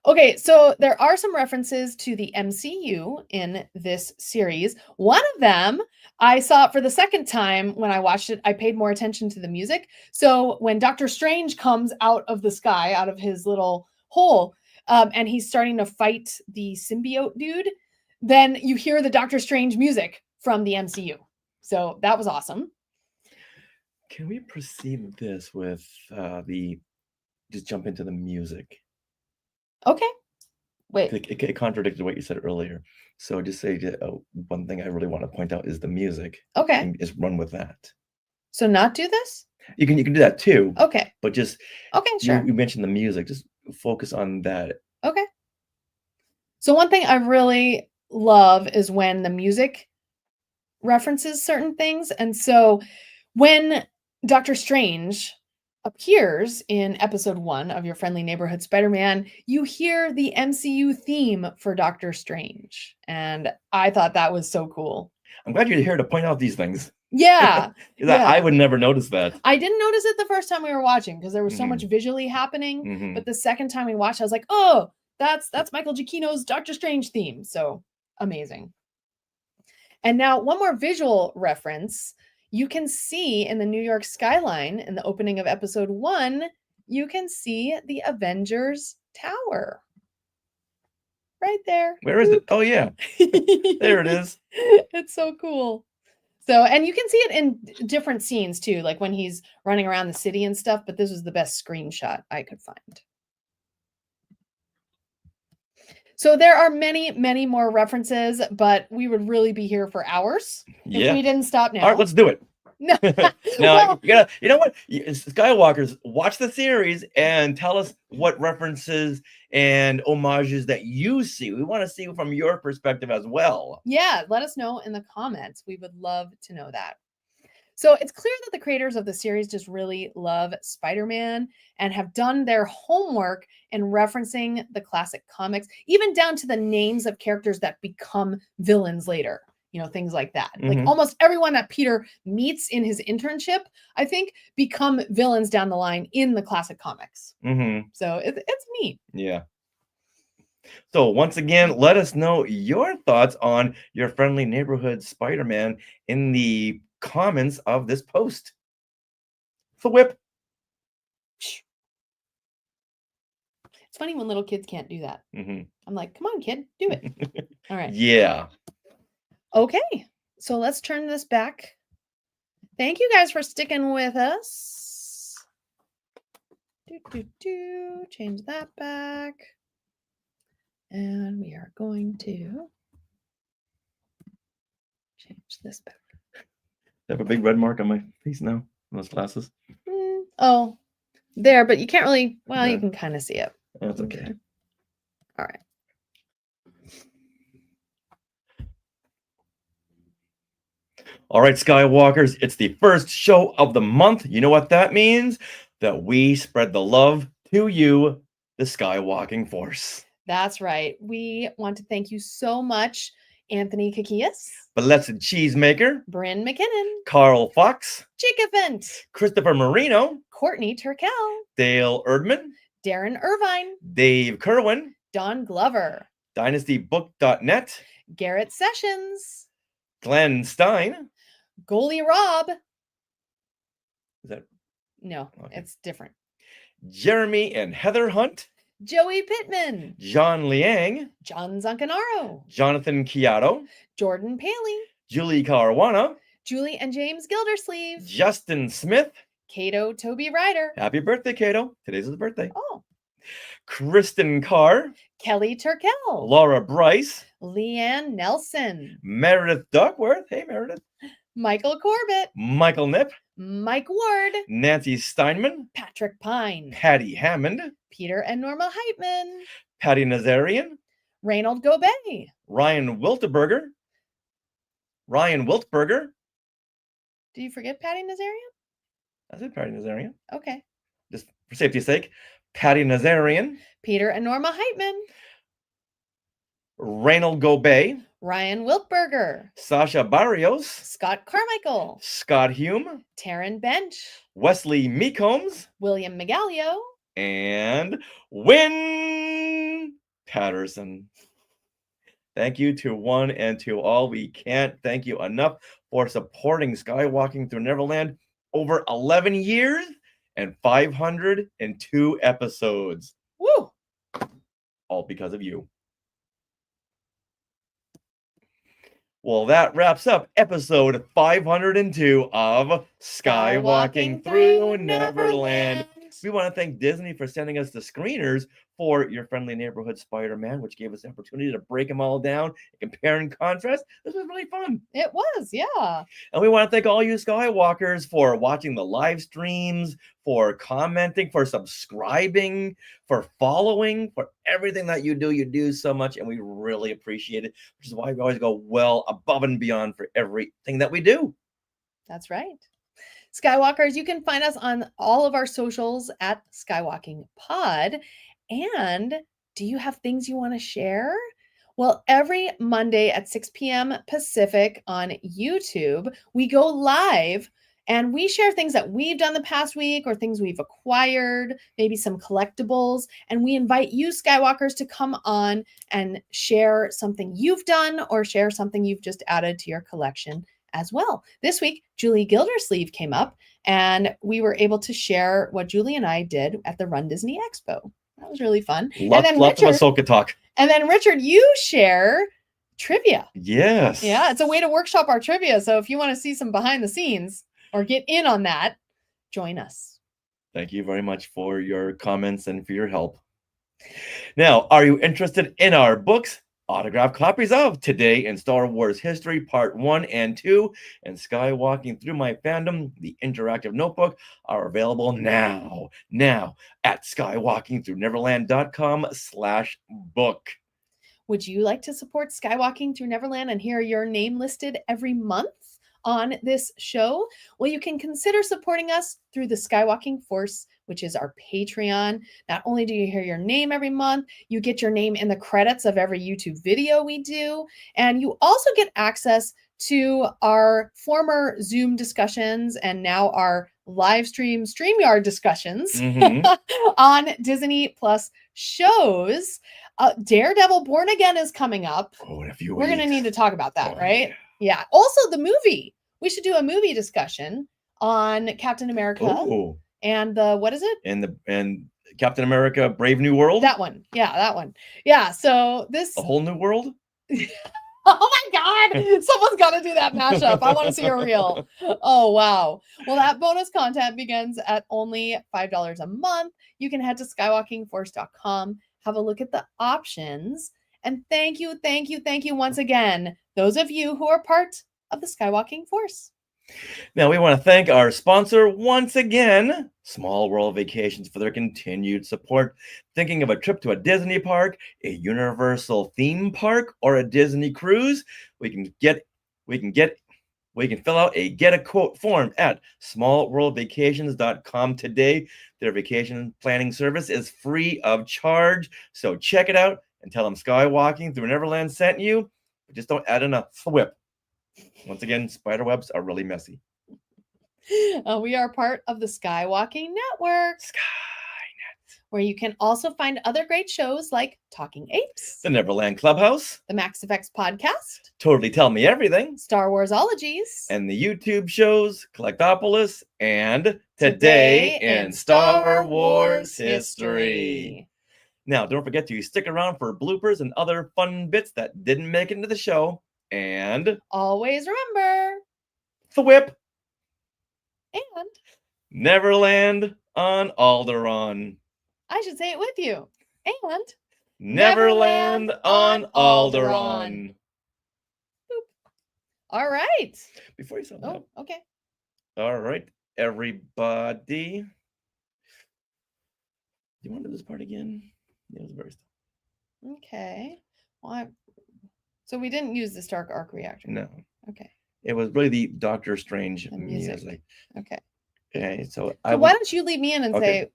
Okay, so there are some references to the MCU in this series. One of them, I saw it for the second time when I watched it. I paid more attention to the music. So when Doctor Strange comes out of the sky, out of his little hole, and he's starting to fight the symbiote dude, then you hear the Doctor Strange music from the MCU. So that was awesome. Can we proceed this with just jump into the music? Okay. Wait. It contradicted what you said earlier. So just say one thing I really want to point out is the music. Okay. And just run with that. So not do this? You can do that too. Okay. But just okay, sure. You mentioned the music. Just focus on that. Okay. So one thing I really love is when the music references certain things. And so when Doctor Strange appears in episode 1 of Your Friendly Neighborhood Spider-Man, you hear the MCU theme for Doctor Strange. And I thought that was so cool. I'm glad you're here to point out these things. Yeah. Yeah. I would never notice that. I didn't notice it the first time we were watching because there was so much visually happening. Mhm. But the second time we watched, I was like, oh, that's Michael Giacchino's Doctor Strange theme. So amazing. And now one more visual reference. You can see in the New York skyline in the opening of episode 1, you can see the Avengers Tower. Right there. Where is it? Oh, yeah. There it is. It's so cool. So, and you can see it in different scenes too, like when he's running around the city and stuff, but this was the best screenshot I could find. So there are many, many more references, but we would really be here for hours if we didn't stop now. All right, let's do it. No, No, you know what? Skywalkers, watch the series and tell us what references and homages that you see. We want to see from your perspective as well. Yeah, let us know in the comments. We would love to know that. So it's clear that the creators of the series just really love Spider-Man and have done their homework in referencing the classic comics, even down to the names of characters that become villains later. You know, things like that. Like almost everyone that Peter meets in his internship, I think, become villains down the line in the classic comics. So it's neat. Yeah. So once again, let us know your thoughts on Your Friendly Neighborhood Spider-Man in the comments of this post. The whip. It's funny when little kids can't do that. I'm like, come on, kid, do it. All right. Yeah. Okay, so let's turn this back. Thank you guys for sticking with us. Change that back. And we are going to change this back. I have a big red mark on my face now. Those glasses. Oh, there, but you can't really, well, you Yeah. can kind of see it. That's okay. All right. All right, Skywalkers, it's the first show of the month. You know what that means? That we spread the love to you, the Skywalking Force. That's right. We want to thank you so much, Anthony Kakias, Blessed Cheesemaker, Bryn McKinnon, Carl Fox, Jacob Christopher Marino, Courtney Turkel, Dale Erdman, Darren Irvine, Dave Kerwin, Don Glover, DynastyBook.net, Garrett Sessions, Glenn Stein. Goalie Rob. Is that No, Okay. it's different. Jeremy and Heather Hunt, Joey Pittman, John Liang, John Zancanaro, Jonathan Chiato, Jordan Paley, Julie Caruana, Julie and James Gildersleeve, Justin Smith. Cato Toby Ryder. Happy birthday, Cato. Today's his birthday. Oh, Kristen Carr, Kelly Turkel, Laura Bryce, Leanne Nelson, Meredith Duckworth. Hey, Meredith. Michael Corbett, Michael Nip, Mike Ward, Nancy Steinman, Patrick Pine, Patty Hammond, Peter and Norma Heitman, Patty Nazarian, Reynold Gobet. Ryan Wiltberger. Do you forget Patty Nazarian? I said Patty Nazarian. Okay. Just for safety's sake. Patty Nazarian, Peter and Norma Heitman, Reynold Gobet, Ryan Wiltberger, Sasha Barrios, Scott Carmichael, Scott Hume, Taryn Bench, Wesley Meecombs, William Megalio, and Win Patterson. Thank you to one and to all. We can't thank you enough for supporting Skywalking Through Neverland over 11 years and 502 episodes. Woo! All because of you. Well, that wraps up episode 502 of Skywalking Through Neverland. We want to thank Disney for sending us the screeners for Your Friendly Neighborhood Spider-Man, which gave us the opportunity to break them all down, compare and contrast. This was really fun. It was, yeah. And we want to thank all you Skywalkers for watching the live streams, for commenting, for subscribing, for following, for everything that you do. You do so much, and we really appreciate it, which is why we always go well above and beyond for everything that we do. That's right. Skywalkers, you can find us on all of our socials at Skywalking Pod. And do you have things you want to share? Well, every Monday at 6 p.m. Pacific on YouTube, we go live and we share things that we've done the past week or things we've acquired, maybe some collectibles. And we invite you, Skywalkers, to come on and share something you've done or share something you've just added to your collection as well. This week, Julie Gildersleeve came up and we were able to share what Julie and I did at the Run Disney Expo. That was really fun. Lots of Ahsoka talk. And then Richard, you share trivia. Yes. Yeah, it's a way to workshop our trivia. So if you want to see some behind the scenes or get in on that, join us. Thank you very much for your comments and for your help. Now, are you interested in our books? Autographed copies of Today in Star Wars History Part 1 and 2 and Skywalking Through My Fandom, the interactive notebook, are available now at skywalkingthrough-neverland.com/book. Would you like to support Skywalking Through Neverland and hear your name listed every month on this show? Well, you can consider supporting us through the Skywalking Force, which is our Patreon. Not only do you hear your name every month, you get your name in the credits of every YouTube video we do, and you also get access to our former Zoom discussions and now our live stream StreamYard discussions on Disney Plus shows. Daredevil Born Again is coming up. Oh, in a few We're going to weeks. need to talk about that, Oh, right? Yeah. Also, the movie. We should do a movie discussion on Captain America Oh, and the, what is it? and Captain America: Brave New World. That one. Yeah, that one. Yeah. So this, A Whole New World. Oh my God. Someone's got to do that mashup. I want to see a reel. Oh, wow. Well, that bonus content begins at only $5 a month. You can head to skywalkingforce.com, have a look at the options. And thank you once again, those of you who are part of the Skywalking Force. Now, we want to thank our sponsor once again, Small World Vacations, for their continued support. Thinking of a trip to a Disney park, a Universal theme park, or a Disney cruise? We can fill out a get a quote form at smallworldvacations.com today. Their vacation planning service is free of charge, so check it out and tell them Skywalking through Neverland sent you. But just don't add in a whip. Once again, spider webs are really messy. We are part of the Skywalking Network, where you can also find other great shows like Talking Apes, The Neverland Clubhouse, the Max Effects Podcast, Totally Tell Me Everything, Star Warsologies, and the YouTube shows Collectopolis and Today in Star Wars History. Now, don't forget to stick around for bloopers and other fun bits that didn't make it into the show. And Always remember, the whip, and Neverland on Alderaan. I should say it with you, and Neverland on Alderaan. all right. Before you say that, Oh, okay. all right, everybody. Do you want to do this part again? It was very still. Okay. Well, so we didn't use the Stark arc reactor. No, Okay. it was really the Doctor Strange The music. music. Okay. Okay, so So I why would, don't you lead me in and Okay. say,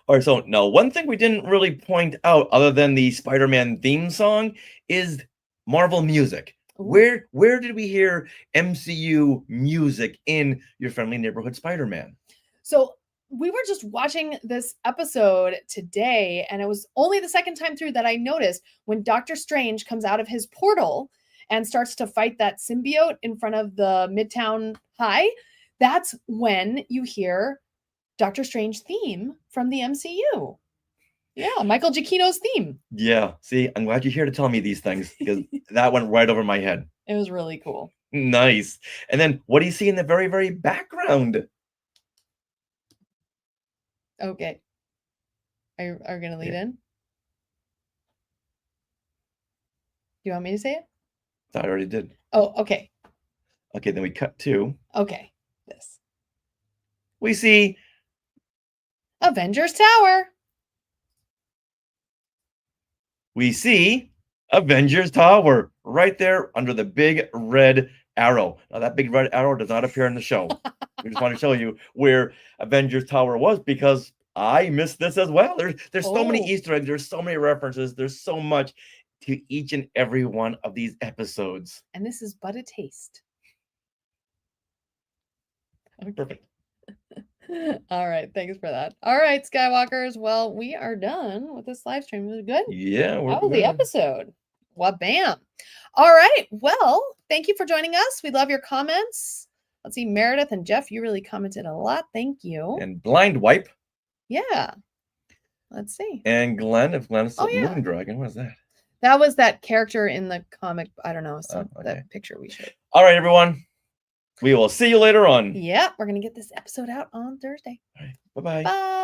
all right, so now one thing we didn't really point out other than the Spider-Man theme song is Marvel music. Ooh. Where did we hear MCU music in Your Friendly Neighborhood Spider-Man? So we were just watching this episode today, and it was only the second time through that I noticed when Doctor Strange comes out of his portal and starts to fight that symbiote in front of the Midtown High. That's when you hear Doctor Strange theme from the MCU. Yeah, Michael Giacchino's theme. Yeah, see, I'm glad you're here to tell me these things because that went right over my head. It was really cool. Nice. And then what do you see in the very, very background? Okay. Are you going to lead Yeah. in? Do you want me to say it? I already did. Oh, okay. Okay, then we cut to, Okay. This. we see, Avengers Tower. Avengers Tower right there under the big red arrow. Now that big red arrow does not appear in the show. We just want to show you where Avengers Tower was because I missed this as well. There's so many Oh. Easter eggs. There's so many references. There's so much to each and every one of these episodes. And this is but a taste. Okay. Perfect. All right. Thanks for that. All right, Skywalkers. Well, we are done with this live stream. Was it good? Yeah, we're How was the good. episode? Well, bam. All right. Well, thank you for joining us. We love your comments. Let's see, Meredith and Jeff, you really commented a lot. Thank you. And Blind Wipe Yeah. Let's see. and Glenn, if Glenn is Oh, the yeah. Moon Dragon, what is that? That was that character in the comic. I don't know. okay. That picture we showed. All right, everyone. We will see you later on. Yeah. We're going to get this episode out on Thursday. All right, bye-bye. Bye.